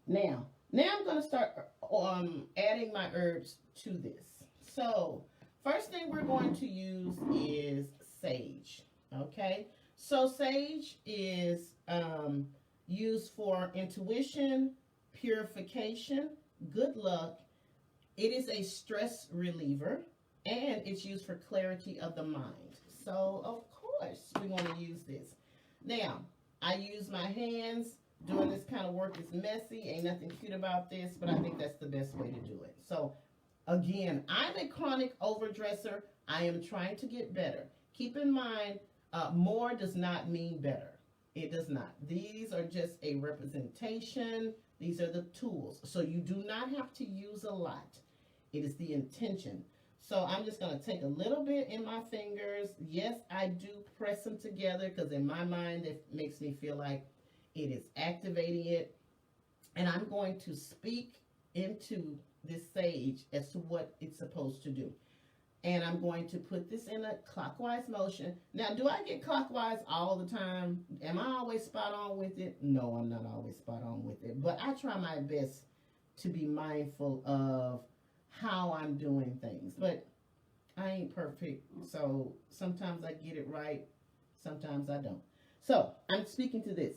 Now I'm going to start adding my herbs to this. So first thing we're going to use is sage, okay? So sage is used for intuition, purification, good luck. It is a stress reliever, and it's used for clarity of the mind. So, of course, we want to use this. Now, I use my hands. Doing this kind of work is messy. Ain't nothing cute about this, but I think that's the best way to do it. So, again, I'm a chronic overdresser. I am trying to get better. Keep in mind, more does not mean better. It does not. These are just a representation. These are the tools. So you do not have to use a lot. It is the intention. So I'm just going to take a little bit in my fingers. Yes, I do press them together because in my mind it makes me feel like it is activating it. And I'm going to speak into this sage as to what it's supposed to do. And I'm going to put this in a clockwise motion. Now, do I get clockwise all the time? Am I always spot on with it? No, I'm not always spot on with it. But I try my best to be mindful of how I'm doing things. But I ain't perfect. So sometimes I get it right. Sometimes I don't. So I'm speaking to this.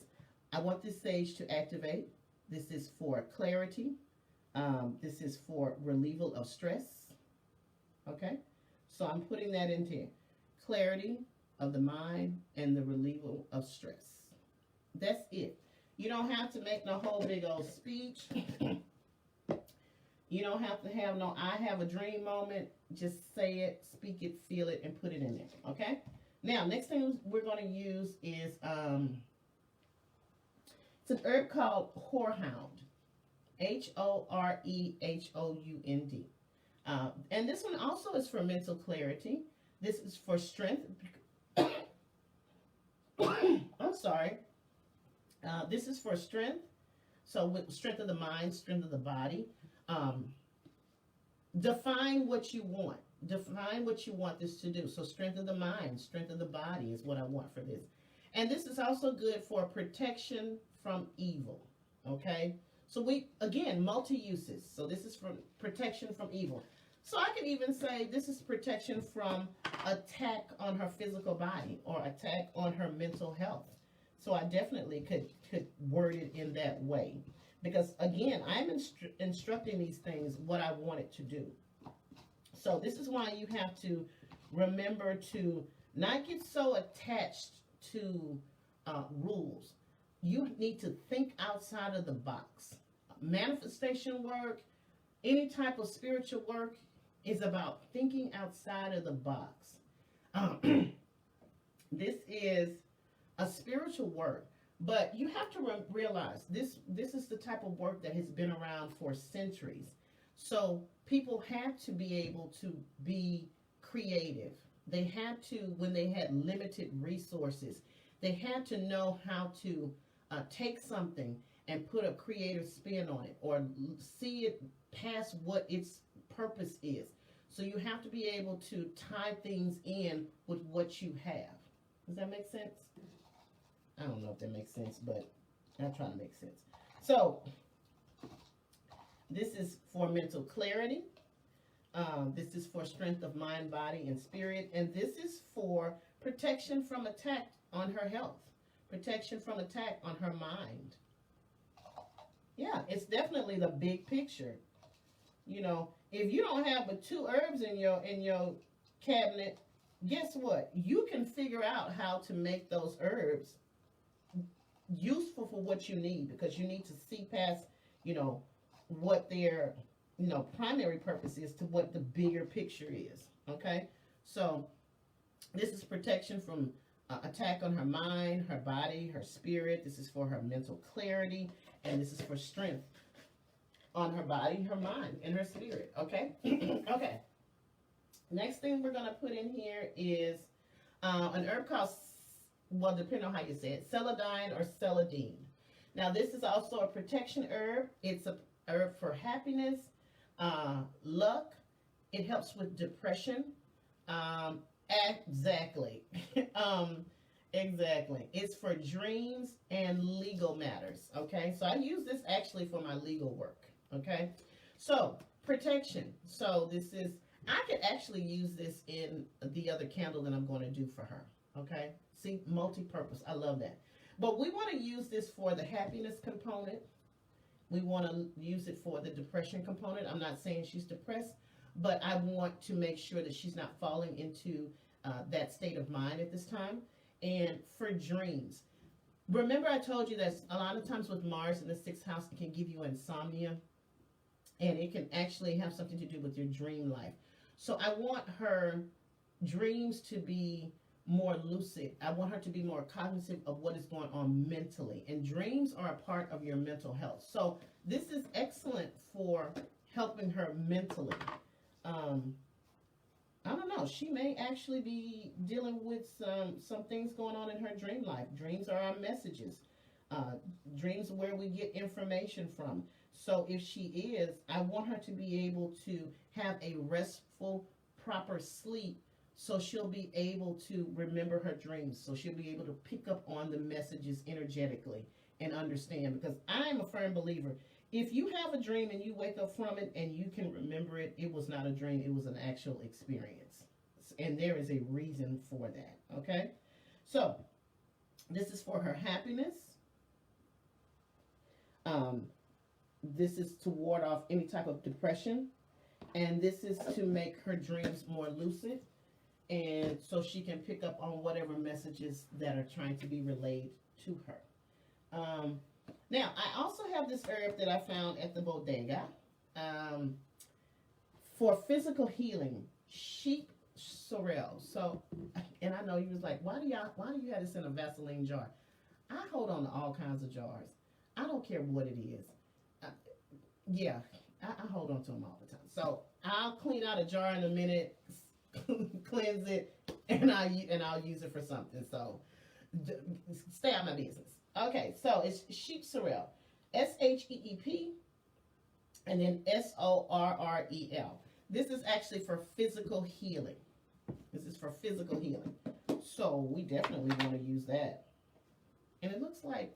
I want this sage to activate. This is for clarity. This is for relieval of stress. Okay? So I'm putting that into here. Clarity of the mind and the relieval of stress. That's it. You don't have to make no whole big old speech. You don't have to have no I have a dream moment. Just say it, speak it, feel it, and put it in there. Okay? Now, next thing we're going to use is it's an herb called horehound. Horehound. And this one also is for mental clarity. This is for strength. I'm sorry. This is for strength. So with strength of the mind, strength of the body. Define what you want. Define what you want this to do. So strength of the mind, strength of the body is what I want for this. And this is also good for protection from evil. Okay? So again, multi-uses. So this is for protection from evil. So I can even say this is protection from attack on her physical body or attack on her mental health. So I definitely could word it in that way. Because again, I'm instructing these things what I want it to do. So this is why you have to remember to not get so attached to rules. You need to think outside of the box. Manifestation work, any type of spiritual work, is about thinking outside of the box. This is a spiritual work, but you have to realize this is the type of work that has been around for centuries. So people had to be able to be creative. They had to, when they had limited resources, they had to know how to take something and put a creative spin on it, or see it past what its purpose is. So you have to be able to tie things in with what you have. Does that make sense? I don't know if that makes sense, but I'm trying to make sense. So this is for mental clarity. This is for strength of mind, body, and spirit. And this is for protection from attack on her health. Protection from attack on her mind. Yeah, it's definitely the big picture. You know, if you don't have but 2 herbs in your cabinet, guess what? You can figure out how to make those herbs useful for what you need, because you need to see past, what their, primary purpose is to what the bigger picture is. Okay? So this is protection from attack on her mind, her body, her spirit. This is for her mental clarity, and this is for strength on her body, her mind, and her spirit. Okay? Okay. Next thing we're going to put in here is an herb called, well, depending on how you say it, Celadine or Celadine. Now, this is also a protection herb. It's a herb for happiness, luck. It helps with depression. Exactly. Exactly. It's for dreams and legal matters. Okay, so I use this actually for my legal work. Okay, so protection. So this is, I could actually use this in the other candle that I'm going to do for her. Okay, see, multi-purpose. I love that. But we want to use this for the happiness component. We want to use it for the depression component. I'm not saying she's depressed, but I want to make sure that she's not falling into that state of mind at this time. And for dreams, remember I told you that a lot of times with Mars in the 6th house, it can give you insomnia, and it can actually have something to do with your dream life. So I want her dreams to be more lucid. I want her to be more cognizant of what is going on mentally. And dreams are a part of your mental health. So this is excellent for helping her mentally. I don't know. She may actually be dealing with some things going on in her dream life. Dreams are our messages. Dreams are where we get information from. So if she is, I want her to be able to have a restful, proper sleep, so she'll be able to remember her dreams. So she'll be able to pick up on the messages energetically and understand. Because I'm a firm believer, if you have a dream and you wake up from it and you can remember it, it was not a dream, it was an actual experience. And there is a reason for that, okay? So, this is for her happiness. This is to ward off any type of depression. And this is to make her dreams more lucid, and so she can pick up on whatever messages that are trying to be relayed to her. Now, I also have this herb that I found at the bodega for physical healing, sheep sorrel. So, and I know you was like, why do you have this in a Vaseline jar? I hold on to all kinds of jars. I don't care what it is. I hold on to them all the time. So I'll clean out a jar in a minute, cleanse it, and I'll use it for something. So stay out of my business. Okay, so it's sheep sorrel, SHEEP, and then SORREL. This is actually for physical healing. This is for physical healing. So we definitely want to use that. And it looks like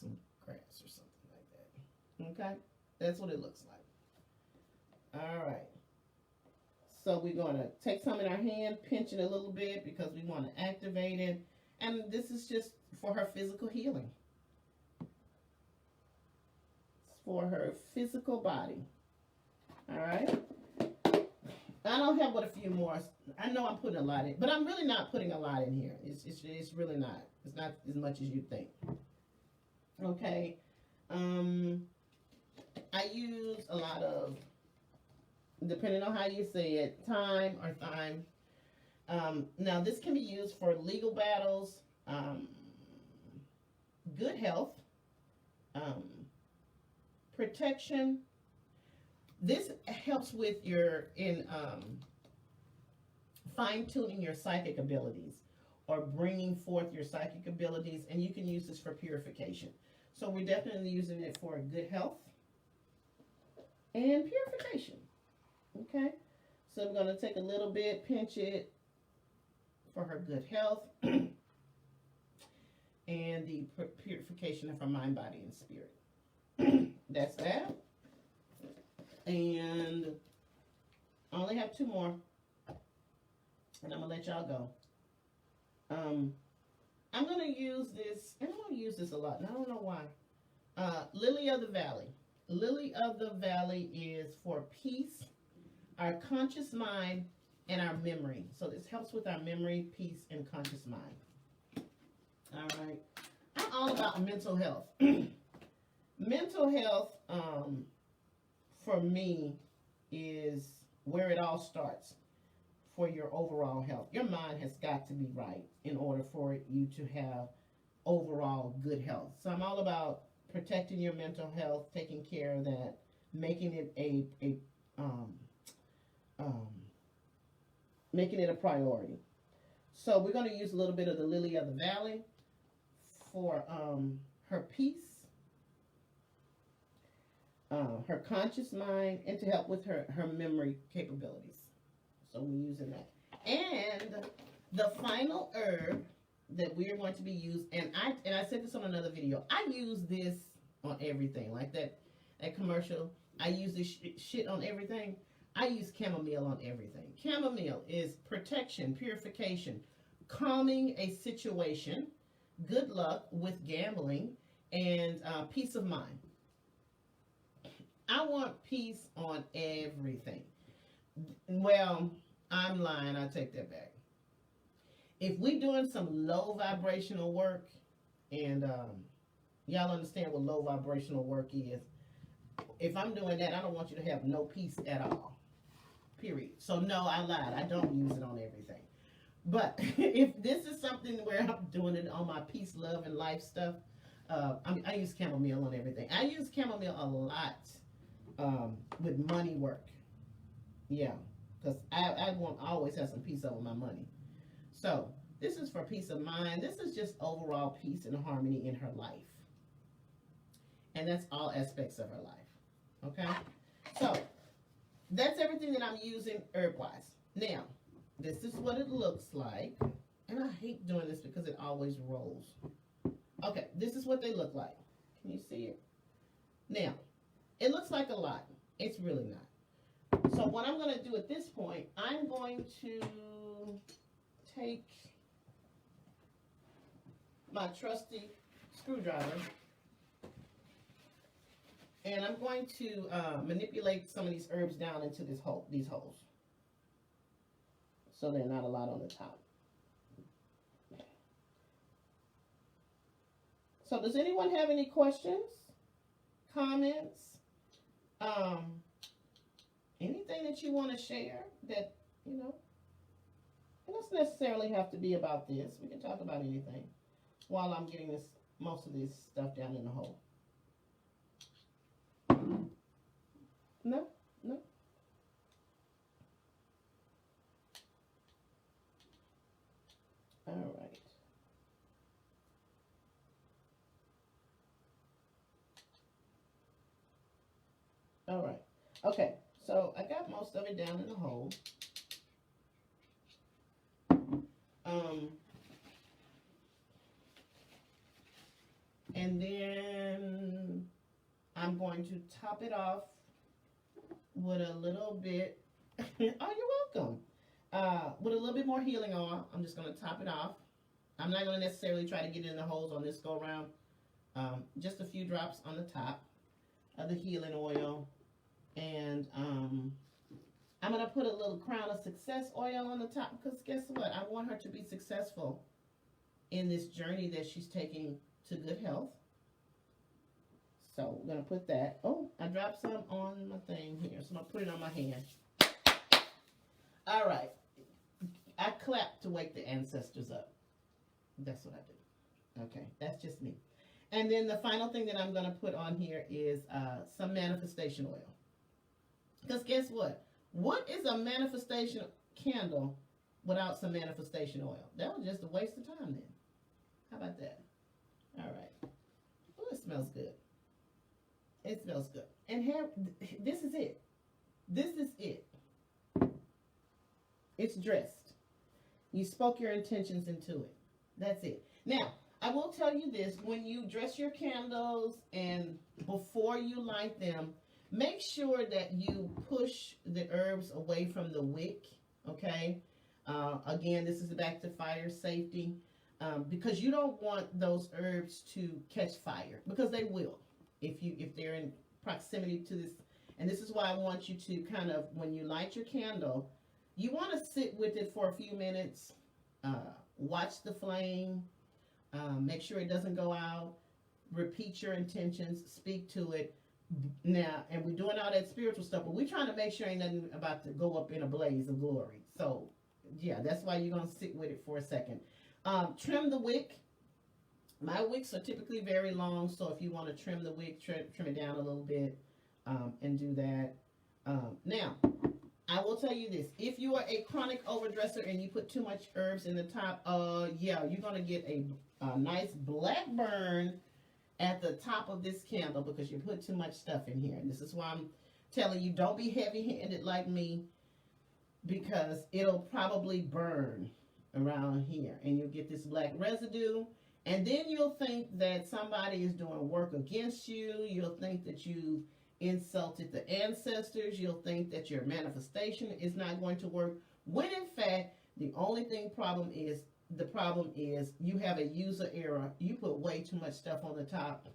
some grass or something like that. Okay, that's what it looks like. All right. So we're going to take some in our hand, pinch it a little bit because we want to activate it. And this is just for her physical healing. It's for her physical body. All right. I don't have but a few more. I know I'm putting a lot in, but I'm really not putting a lot in here. It's really not. It's not as much as you think. Okay. I use a lot of, depending on how you say it, thyme or thyme. Now, this can be used for legal battles, good health, protection. This helps with your fine-tuning your psychic abilities or bringing forth your psychic abilities, and you can use this for purification. So we're definitely using it for good health and purification. Okay, so I'm going to take a little bit, pinch it for her good health and the purification of her mind, body, and spirit. That's that. And I only have 2 more, and I'm going to let y'all go. I'm going to use this, and I don't use this a lot, and I don't know why. Lily of the Valley. Lily of the Valley is for peace, our conscious mind, and our memory. So this helps with our memory, peace, and conscious mind. All right. I'm all about mental health. Mental health, for me, is where it all starts for your overall health. Your mind has got to be right in order for you to have overall good health. So I'm all about protecting your mental health, taking care of that, making it making it a priority. So we're going to use a little bit of the Lily of the Valley for her peace, her conscious mind, and to help with her memory capabilities. So we're using that. And the final herb that we are going to be used, and I said this on another video, I use this on everything, like that commercial, I use this shit on everything. I use chamomile on everything. Chamomile is protection, purification, calming a situation, good luck with gambling, and peace of mind. I want peace on everything. Well, I'm lying. I take that back. If we're doing some low vibrational work, and y'all understand what low vibrational work is, if I'm doing that, I don't want you to have no peace at all. Period. So no, I lied. I don't use it on everything. But if this is something where I'm doing it on my peace, love, and life stuff, I use chamomile on everything. I use chamomile a lot with money work. Yeah, because I want to always have some peace over my money. So this is for peace of mind. This is just overall peace and harmony in her life. And that's all aspects of her life. Okay? So that's everything that I'm using herb-wise. Now, this is what it looks like. And I hate doing this because it always rolls. Okay, this is what they look like. Can you see it? Now, it looks like a lot. It's really not. So what I'm going to do at this point, I'm going to take my trusty screwdriver, and I'm going to manipulate some of these herbs down into these holes, so they're not a lot on the top. So does anyone have any questions, comments, anything that you want to share that, you know, it doesn't necessarily have to be about this. We can talk about anything while I'm getting most of this stuff down in the hole. No? No? All right. All right. Okay. So I got most of it down in the hole. And then I'm going to top it off with a little bit, oh, you're welcome, with a little bit more healing oil. I'm just going to top it off I'm not going to necessarily try to get in the holes on this go around. Just a few drops on the top of the healing oil. And I'm going to put a little crown of success oil on the top because guess what? I want her to be successful in this journey that she's taking to good health. So we're going to put that. Oh, I dropped some on my thing here. So I'm going to put it on my hand. All right. I clap to wake the ancestors up. That's what I do. Okay, that's just me. And then the final thing that I'm going to put on here is some manifestation oil. Because guess what? What is a manifestation candle without some manifestation oil? That was just a waste of time then. How about that? All right. Oh, it smells good. It smells good. And here, this is it. This is it. It's dressed. You spoke your intentions into it. That's it. Now, I will tell you this. When you dress your candles and before you light them, make sure that you push the herbs away from the wick, okay? Again, this is back to fire safety because you don't want those herbs to catch fire because they will if they're in proximity to this. And this is why I want you to kind of, when you light your candle, you want to sit with it for a few minutes, watch the flame, make sure it doesn't go out, repeat your intentions, speak to it. Now, and we're doing all that spiritual stuff, but we're trying to make sure ain't nothing about to go up in a blaze of glory. So, yeah, that's why you're going to sit with it for a second. Trim the wick. My wicks are typically very long, so if you want to trim the wick, trim it down a little bit and do that. Now, I will tell you this. If you are a chronic overdresser and you put too much herbs in the top, yeah, you're going to get a nice black burn at the top of this candle because you put too much stuff in here. And this is why I'm telling you, don't be heavy-handed like me because it'll probably burn around here and you'll get this black residue. And then you'll think that somebody is doing work against you. You'll think that you insulted the ancestors. You'll think that your manifestation is not going to work. When in fact, the problem is you have a user error. You put way too much stuff on the top.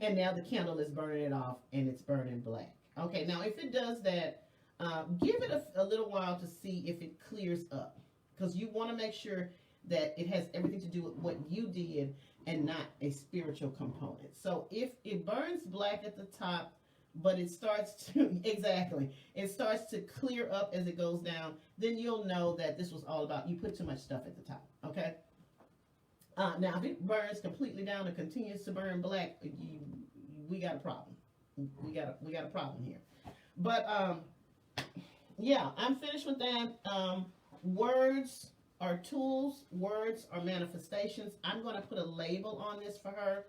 And now the candle is burning it off and it's burning black. Okay, now if it does that, give it a little while to see if it clears up. Because you want to make sure that it has everything to do with what you did and not a spiritual component. So if it burns black at the top, but it starts to, it starts to clear up as it goes down, then you'll know that this was all about, you put too much stuff at the top, okay? Now, if it burns completely down and continues to burn black, we got a problem. We got a problem here. But, yeah, I'm finished with that. Words are tools. Words are manifestations. I'm going to put a label on this for her.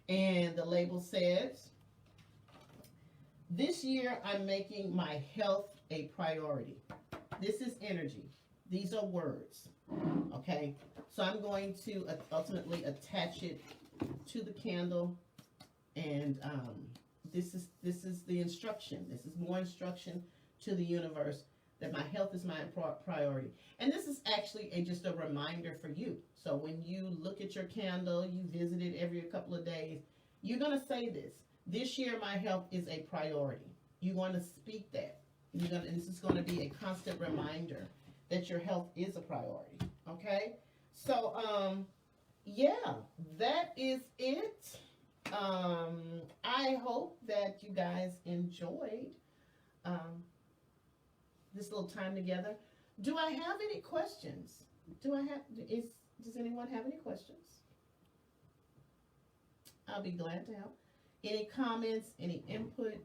And the label says, this year I'm making my health a priority. This is energy. These are words. Okay? So I'm going to ultimately attach it to the candle. And this is the instruction. This is more instruction to the universe that my health is my priority. And this is actually just a reminder for you. So when you look at your candle, you visit it every couple of days, you're going to say this. This year, my health is a priority. You're going to speak that. And this is going to be a constant reminder that your health is a priority. Okay? So, yeah, that is it. I hope that you guys enjoyed this little time together. Do I have any questions? Does anyone have any questions? I'll be glad to help. Any comments, any input?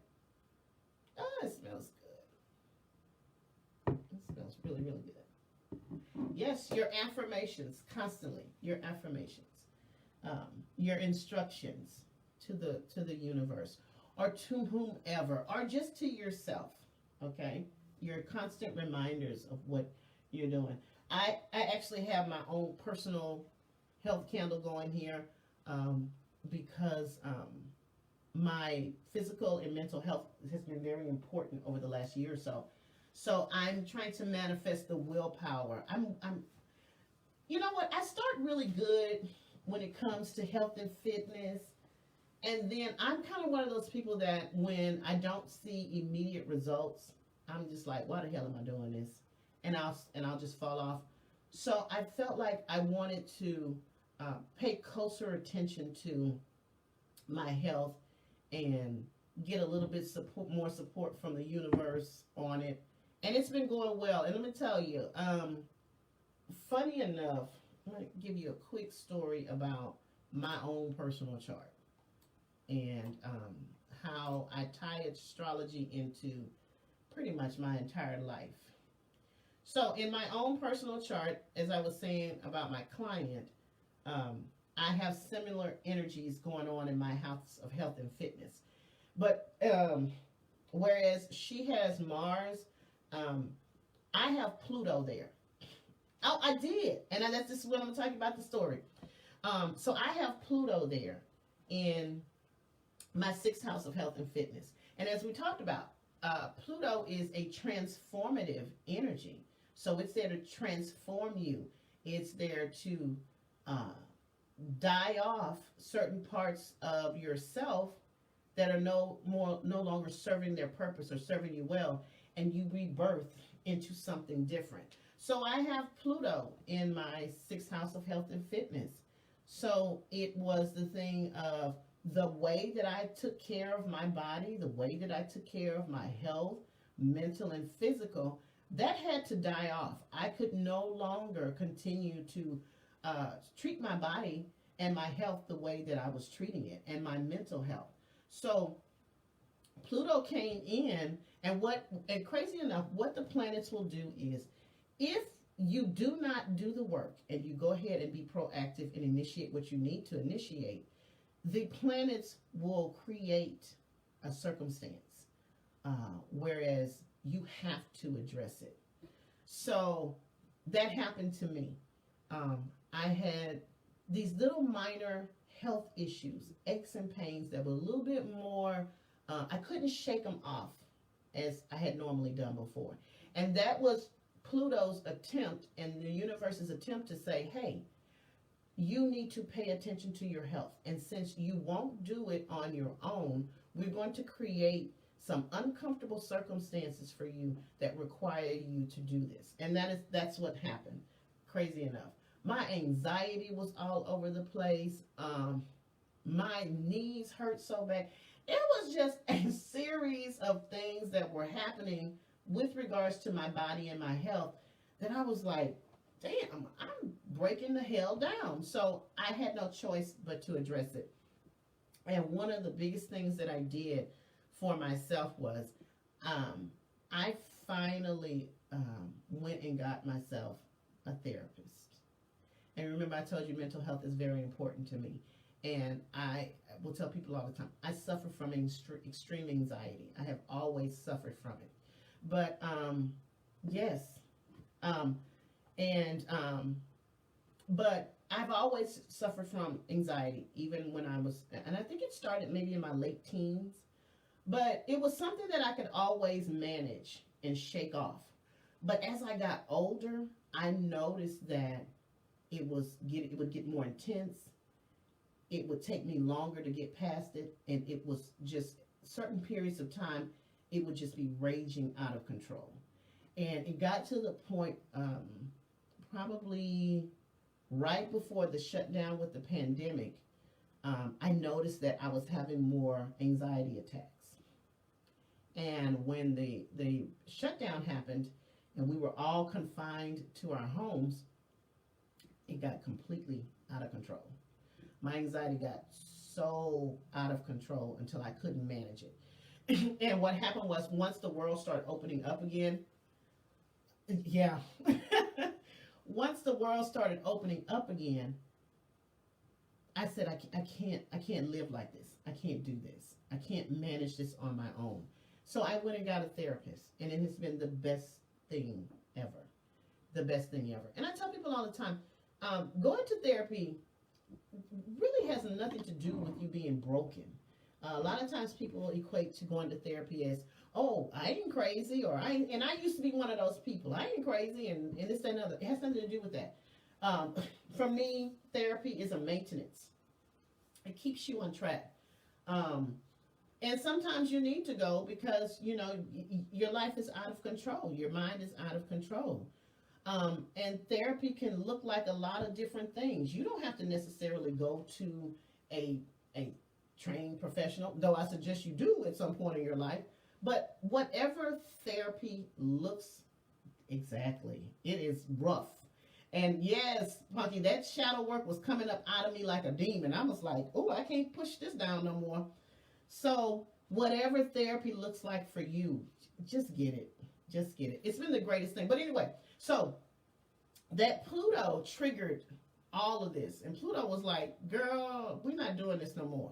Oh, it smells good. It smells really, really good. Yes, your affirmations, constantly. Your affirmations. Your instructions to the universe. Or to whomever. Or just to yourself. Okay? Your constant reminders of what you're doing. I actually have my own personal health candle going here because my physical and mental health has been very important over the last year or so. So I'm trying to manifest the willpower. you know what? I start really good when it comes to health and fitness. And then I'm kind of one of those people that when I don't see immediate results, I'm just like, why the hell am I doing this? And I'll just fall off. So I felt like I wanted to pay closer attention to my health and get a little bit more support from the universe on it. And it's been going well. And let me tell you, funny enough, I'm going to give you a quick story about my own personal chart and how I tie astrology into pretty much my entire life. So, in my own personal chart, as I was saying about my client, I have similar energies going on in my house of health and fitness. But whereas she has Mars, I have Pluto there. Oh, I did. And that's just what I'm talking about the story. So I have Pluto there in my sixth house of health and fitness. And as we talked about, Pluto is a transformative energy. So it's there to transform you. It's there to die off certain parts of yourself that are no longer serving their purpose or serving you well, and you rebirth into something different. So I have Pluto in my sixth house of health and fitness. So it was the thing of the way that I took care of my body, the way that I took care of my health, mental and physical, that had to die off. I could no longer continue to treat my body and my health the way that I was treating it, and my mental health. So Pluto came in, and crazy enough, what the planets will do is, if you do not do the work and you go ahead and be proactive and initiate what you need to initiate, the planets will create a circumstance, whereas you have to address it. So that happened to me. I had these little minor health issues, aches and pains that were a little bit more, I couldn't shake them off as I had normally done before. And that was Pluto's attempt and the universe's attempt to say, hey, you need to pay attention to your health. And since you won't do it on your own, we're going to create some uncomfortable circumstances for you that require you to do this. And that's what happened. Crazy enough. My anxiety was all over the place. My knees hurt so bad. It was just a series of things that were happening with regards to my body and my health that I was like, damn, I'm breaking the hell down. So I had no choice but to address it. And one of the biggest things that I did for myself was I finally went and got myself a therapist. And remember, I told you mental health is very important to me. And I will tell people all the time, I suffer from extreme anxiety. I have always suffered from it. But, yes. But I've always suffered from anxiety, even when I was, and I think it started maybe in my late teens. But it was something that I could always manage and shake off. But as I got older, I noticed that it would get more intense. It would take me longer to get past it. And it was just certain periods of time, it would just be raging out of control. And it got to the point, probably right before the shutdown with the pandemic, I noticed that I was having more anxiety attacks. And when the shutdown happened and we were all confined to our homes, it got completely out of control. My anxiety got so out of control until I couldn't manage it. And what happened was, once the world started opening up again, yeah, once the world started opening up again, I said, I can't live like this. I can't do this. I can't manage this on my own. So I went and got a therapist, and it has been the best thing ever. The best thing ever. And I tell people all the time, going to therapy really has nothing to do with you being broken. A lot of times people equate to going to therapy as, oh, I ain't crazy, and I used to be one of those people. I ain't crazy, and this and other. It has nothing to do with that. Um, for me, therapy is a maintenance. It keeps you on track. Um, and sometimes you need to go because, you know, your life is out of control. Your mind is out of control. And therapy can look like a lot of different things. You don't have to necessarily go to a, a trained professional, though I suggest you do at some point in your life. But whatever therapy looks exactly, it is rough. And yes, Punky, that shadow work was coming up out of me like a demon. I was like, oh, I can't push this down no more. So, whatever therapy looks like for you, just get it. Just get it. It's been the greatest thing. But anyway, so that Pluto triggered all of this. And Pluto was like, girl, we're not doing this no more.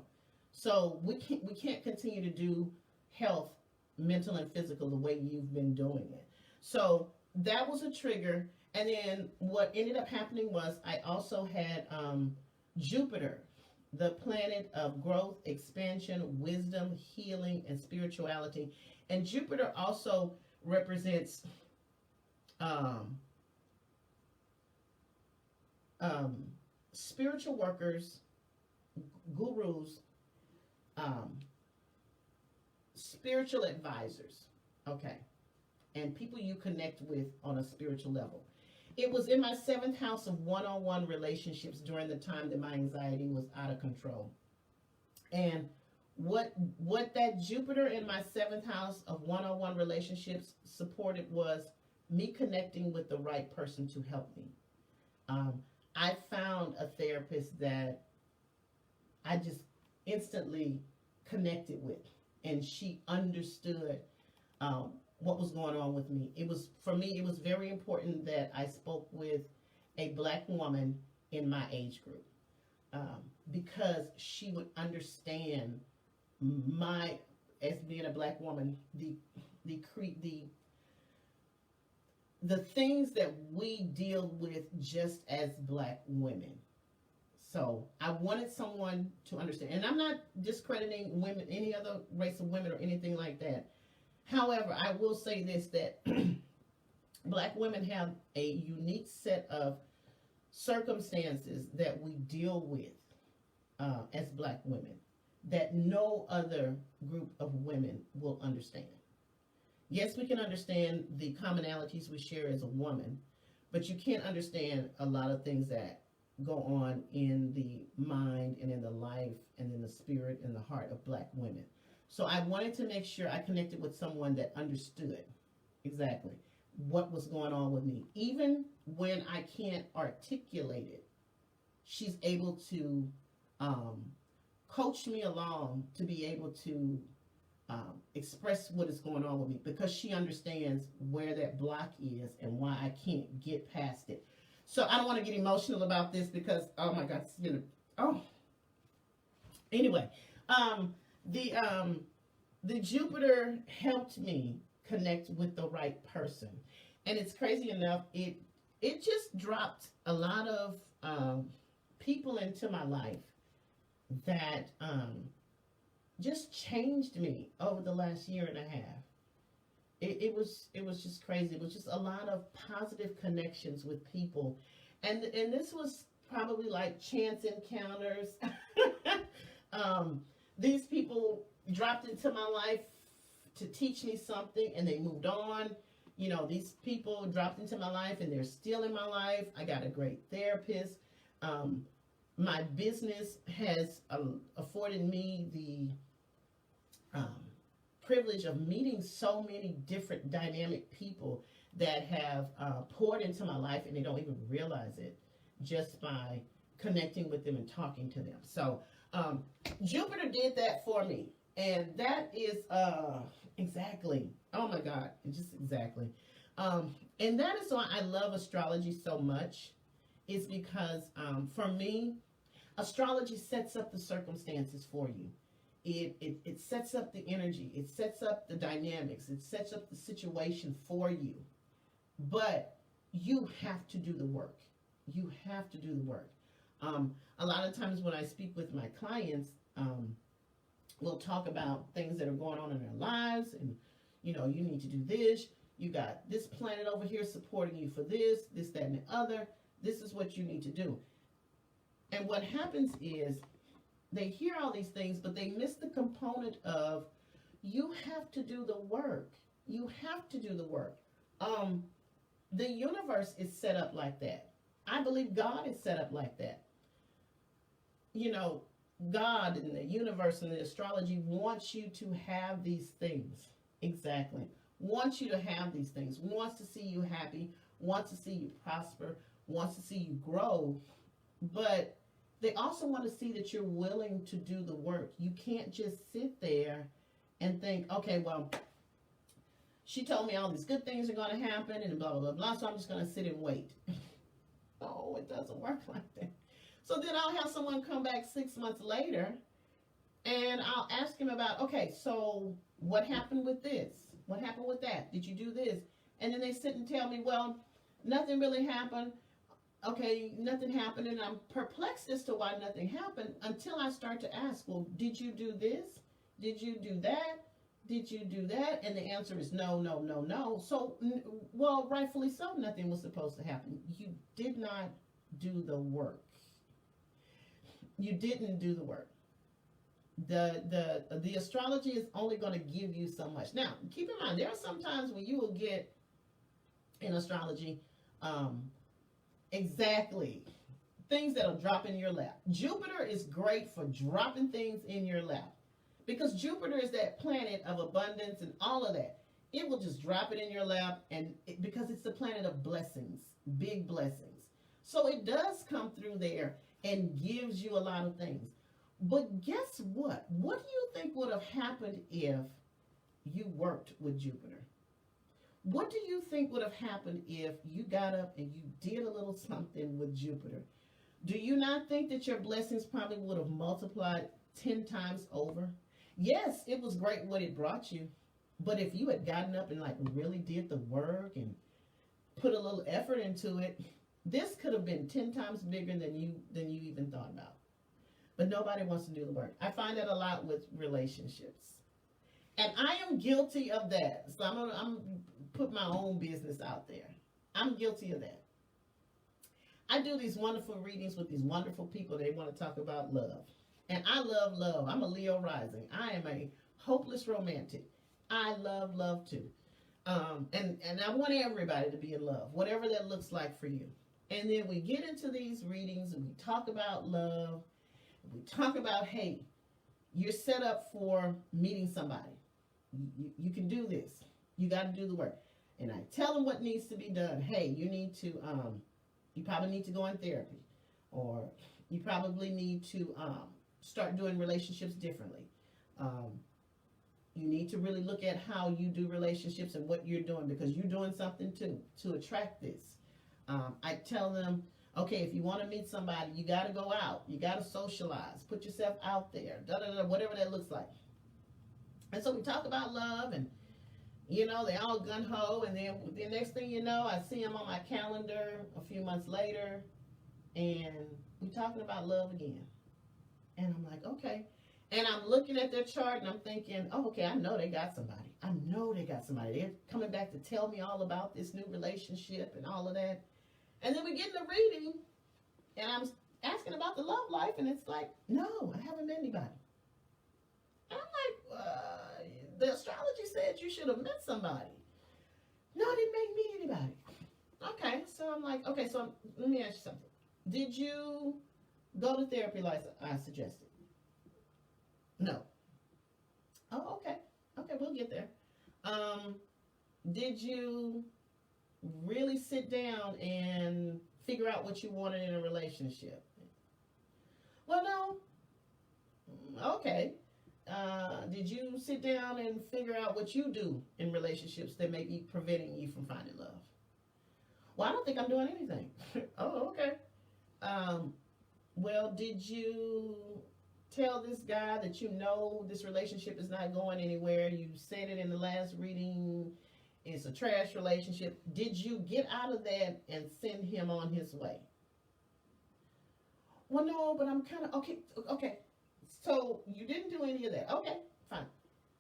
So we can't continue to do health, mental and physical, the way you've been doing it. So that was a trigger. And then what ended up happening was I also had Jupiter, the planet of growth, expansion, wisdom, healing, and spirituality. And Jupiter also represents spiritual workers, gurus, um, spiritual advisors, okay, and people you connect with on a spiritual level. It was in my seventh house of one-on-one relationships during the time that my anxiety was out of control. And what that Jupiter in my seventh house of one-on-one relationships supported was me connecting with the right person to help me. Um, I found a therapist that I just instantly connected with, and she understood what was going on with me. It was, for me, it was very important that I spoke with a black woman in my age group, because she would understand my, as being a black woman, the the things that we deal with just as black women. So I wanted someone to understand, and I'm not discrediting women, any other race of women or anything like that. However, I will say this, that black women have a unique set of circumstances that we deal with as black women that no other group of women will understand. Yes, we can understand the commonalities we share as a woman, but you can't understand a lot of things that go on in the mind and in the life and in the spirit and the heart of black women. So I wanted to make sure I connected with someone that understood exactly what was going on with me. Even when I can't articulate it, she's able to coach me along to be able to express what is going on with me, because she understands where that block is and why I can't get past it. So I don't want to get emotional about this because, oh my God, you know, oh. Anyway, the Jupiter helped me connect with the right person, and it's crazy enough. It just dropped a lot of people into my life that just changed me over the last year and a half. It was just crazy. It was just a lot of positive connections with people, and this was probably like chance encounters. These people dropped into my life to teach me something, and they moved on. You know, these people dropped into my life, and they're still in my life. I got a great therapist. My business has afforded me the privilege of meeting so many different dynamic people that have poured into my life, and they don't even realize it just by connecting with them and talking to them. So Jupiter did that for me, and that is exactly, oh my God, just exactly. And that is why I love astrology so much, is because for me, astrology sets up the circumstances for you. It sets up the energy. It sets up the dynamics. It sets up the situation for you. But you have to do the work. You have to do the work. A lot of times when I speak with my clients, we'll talk about things that are going on in their lives, and, you know, you need to do this. You got this planet over here supporting you for this, that, and the other. This is what you need to do. And what happens is they hear all these things, but they miss the component of you have to do the work. You have to do the work. The universe is set up like that. I believe God is set up like that. You know, God and the universe and the astrology wants you to have these things. Exactly. Wants you to have these things. Wants to see you happy. Wants to see you prosper. Wants to see you grow. But they also want to see that you're willing to do the work. You can't just sit there and think, okay, well, she told me all these good things are going to happen and blah, blah, blah, blah, so I'm just going to sit and wait. Oh, it doesn't work like that. So then I'll have someone come back 6 months later and I'll ask him about, okay, so what happened with this? What happened with that? Did you do this? And then they sit and tell me, well, nothing really happened. Okay, nothing happened. And I'm perplexed as to why nothing happened until I start to ask, well, did you do this? Did you do that? Did you do that? And the answer is no, no, no, no. So, well, rightfully so, nothing was supposed to happen. You did not do the work. You didn't do the work. The astrology is only going to give you so much. Now, keep in mind, there are some times when you will get in astrology exactly things that'll drop in your lap. Jupiter is great for dropping things in your lap. Because Jupiter is that planet of abundance and all of that. It will just drop it in your lap because it's the planet of blessings, big blessings. So it does come through there and gives you a lot of things. But guess what? What do you think would have happened if you worked with Jupiter? What do you think would have happened if you got up and you did a little something with Jupiter? Do you not think that your blessings probably would have multiplied 10 times over? Yes, it was great what it brought you. But if you had gotten up and like really did the work and put a little effort into it, this could have been 10 times bigger than you even thought about. But nobody wants to do the work. I find that a lot with relationships. And I am guilty of that. So I'm put my own business out there. I'm guilty of that. I do these wonderful readings with these wonderful people. They want to talk about love. And I love love. I'm a Leo rising. I am a hopeless romantic. I love love too. And I want everybody to be in love, whatever that looks like for you. And then we get into these readings and we talk about love. We talk about, hey, you're set up for meeting somebody. You can do this. You got to do the work. And I tell them what needs to be done. Hey, you need to, you probably need to go in therapy. Or you probably need to start doing relationships differently. You need to really look at how you do relationships and what you're doing because you're doing something too to attract this. I tell them, okay, if you want to meet somebody, you got to go out. You got to socialize. Put yourself out there. Whatever that looks like. And so we talk about love and, you know, they all gung-ho. And then the next thing you know, I see them on my calendar a few months later. And we're talking about love again. And I'm like, okay. And I'm looking at their chart and I'm thinking, oh, okay, I know they got somebody. I know they got somebody. They're coming back to tell me all about this new relationship and all of that. And then we get in the reading and I'm asking about the love life and it's like, no, I haven't met anybody. And I'm like, the astrology said you should have met somebody. No, it didn't make me anybody. Okay, so I'm like, okay, so let me ask you something. Did you go to therapy like I suggested? No. Oh, okay. Okay, we'll get there. Did you really sit down and figure out what you wanted in a relationship? Well, no. Okay. Did you sit down and figure out what you do in relationships that may be preventing you from finding love? Well, I don't think I'm doing anything. Oh, okay. Well, did you tell this guy that you know this relationship is not going anywhere? You said it in the last reading. It's a trash relationship. Did you get out of that and send him on his way? Well, no, but I'm kind of, okay. So you didn't do any of that. Okay, fine.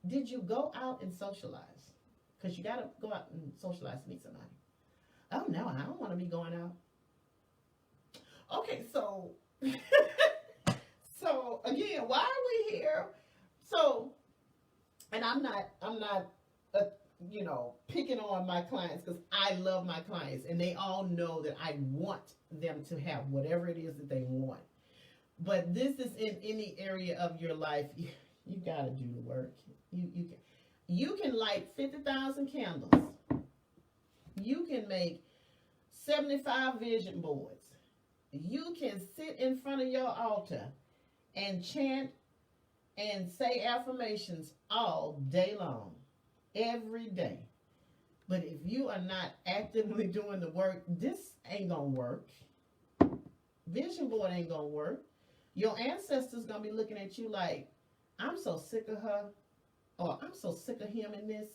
Did you go out and socialize? Because you got to go out and socialize to meet somebody. Oh, no, I don't want to be going out. Okay, so so again, why are we here? So, and I'm not, uh, picking on my clients because I love my clients and they all know that I want them to have whatever it is that they want. But this is in any area of your life. You gotta do the work. You can light 50,000 candles. You can make 75 vision boards. You can sit in front of your altar and chant and say affirmations all day long, every day. But if you are not actively doing the work, this ain't gonna work. Vision board ain't gonna work. Your ancestors gonna be looking at you like, I'm so sick of her, or I'm so sick of him in this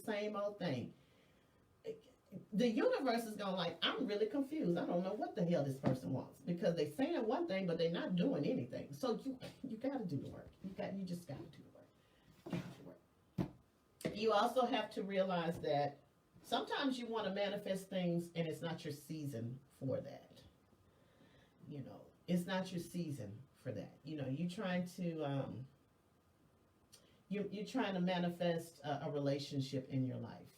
same old thing. The universe is going like, I'm really confused. I don't know what the hell this person wants because they saying one thing but they're not doing anything. So you got to do the work. You just got to do the work. You also have to realize that sometimes you want to manifest things and it's not your season for that. It's not your season for that. You're trying to you're trying to manifest a relationship in your life.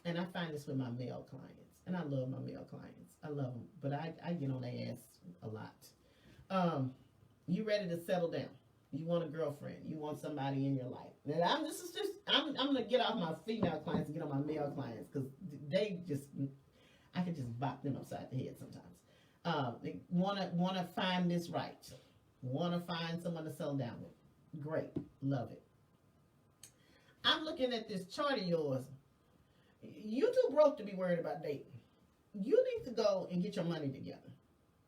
And I find this with my male clients. And I love my male clients. I love them. But I get on their ass a lot. You ready to settle down. You want a girlfriend. You want somebody in your life. And I'm going to get off my female clients and get on my male clients. Because I can just bop them upside the head sometimes. They want to find this right. Want to find someone to settle down with. Great. Love it. I'm looking at this chart of yours. You too broke to be worried about dating. You need to go and get your money together.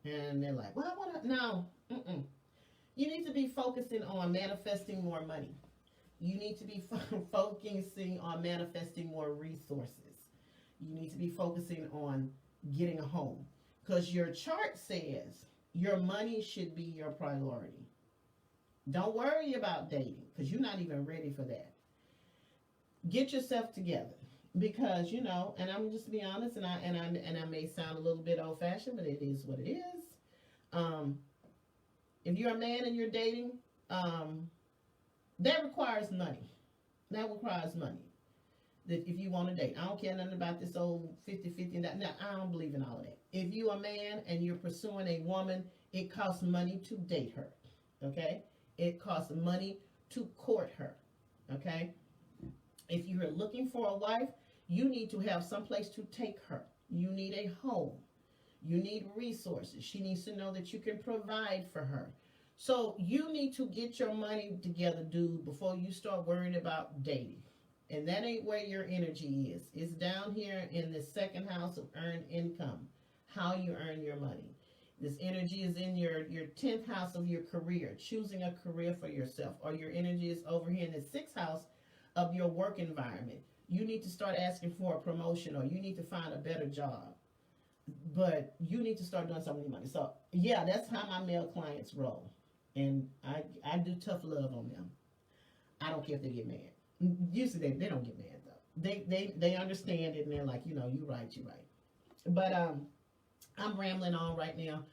And they're like, well, I want to. No. You need to be focusing on manifesting more money. You need to be focusing on manifesting more resources. You need to be focusing on getting a home. Because your chart says your money should be your priority. Don't worry about dating because you're not even ready for that. Get yourself together. Because, and I'm just be honest, and I may sound a little bit old-fashioned, but it is what it is. If you're a man and you're dating, that requires money. That requires money. That if you want to date. I don't care nothing about this old 50-50. No, I don't believe in all of that. If you're a man and you're pursuing a woman, it costs money to date her. Okay? It costs money to court her. Okay? If you're looking for a wife, you need to have some place to take her. You need a home. You need resources. She needs to know that you can provide for her. So you need to get your money together, dude, before you start worrying about dating. And that ain't where your energy is. It's down here in the second house of earned income, how you earn your money. This energy is in your 10th house of your career, choosing a career for yourself. Or your energy is over here in the 6th house of your work environment. You need to start asking for a promotion or you need to find a better job. But you need to start doing something with your money. So, yeah, that's how my male clients roll. And I do tough love on them. I don't care if they get mad. Usually they don't get mad, though. They understand it and they're like, you're right. But I'm rambling on right now.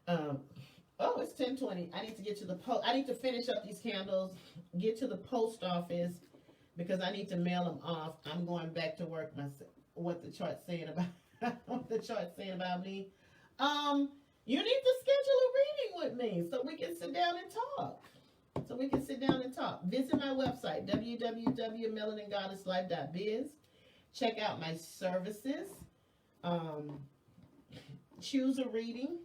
It's 10:20. I need to get to the I need to finish up these candles, get to the post office, because I need to mail them off. I'm going back to work myself. What the chart's saying about me. You need to schedule a reading with me so we can sit down and talk. Visit my website, www.melaningoddesslife.biz. Check out my services. Choose a reading.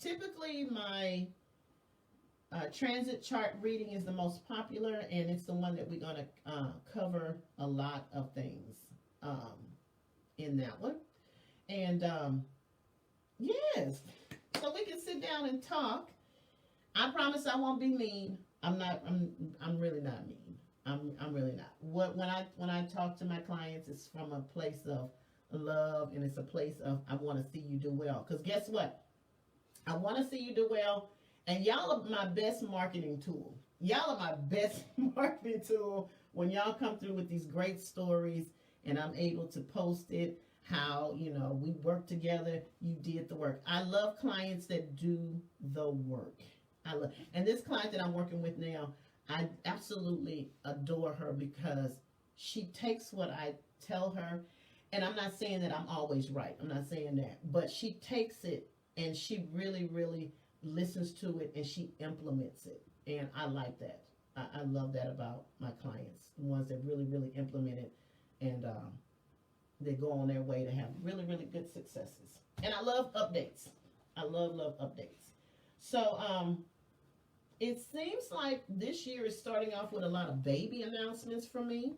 Typically, my transit chart reading is the most popular, and it's the one that we're going to cover a lot of things in that one. And yes, so we can sit down and talk. I promise I won't be mean. I'm really not mean. I'm really not. When I talk to my clients, it's from a place of love, and it's a place of I want to see you do well. Because guess what? I want to see you do well, and y'all are my best marketing tool. Y'all are my best marketing tool when y'all come through with these great stories, and I'm able to post it. how, you know, we work together, you did the work. I love clients that do the work. And this client that I'm working with now, I absolutely adore her because she takes what I tell her, and I'm not saying that I'm always right. I'm not saying that, but she takes it and she really, really listens to it and she implements it, and I like that. I love that about my clients, the ones that really, really implement it, and they go on their way to have really, really good successes. And I love updates. I love updates. So, it seems like this year is starting off with a lot of baby announcements for me.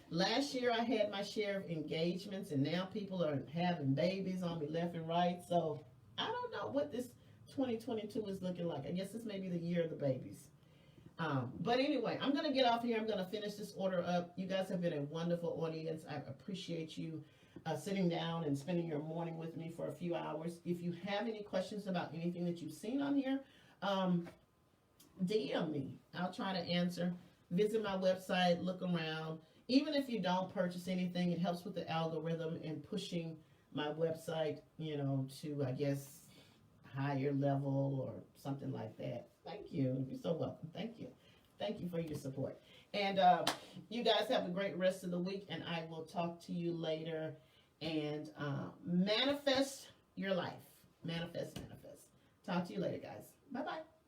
Last year I had my share of engagements, and now people are having babies on me left and right. So I don't know what this 2022 is looking like. I guess this may be the year of the babies. But anyway, I'm going to get off here. I'm going to finish this order up. You guys have been a wonderful audience. I appreciate you sitting down and spending your morning with me for a few hours. If you have any questions about anything that you've seen on here, DM me. I'll try to answer. Visit my website, look around. Even if you don't purchase anything, it helps with the algorithm and pushing my website, you know, to, I guess, higher level or something like that. Thank you. You're so welcome. Thank you. Thank you for your support. And you guys have a great rest of the week, and I will talk to you later. And manifest your life. Manifest. Talk to you later, guys. Bye-bye.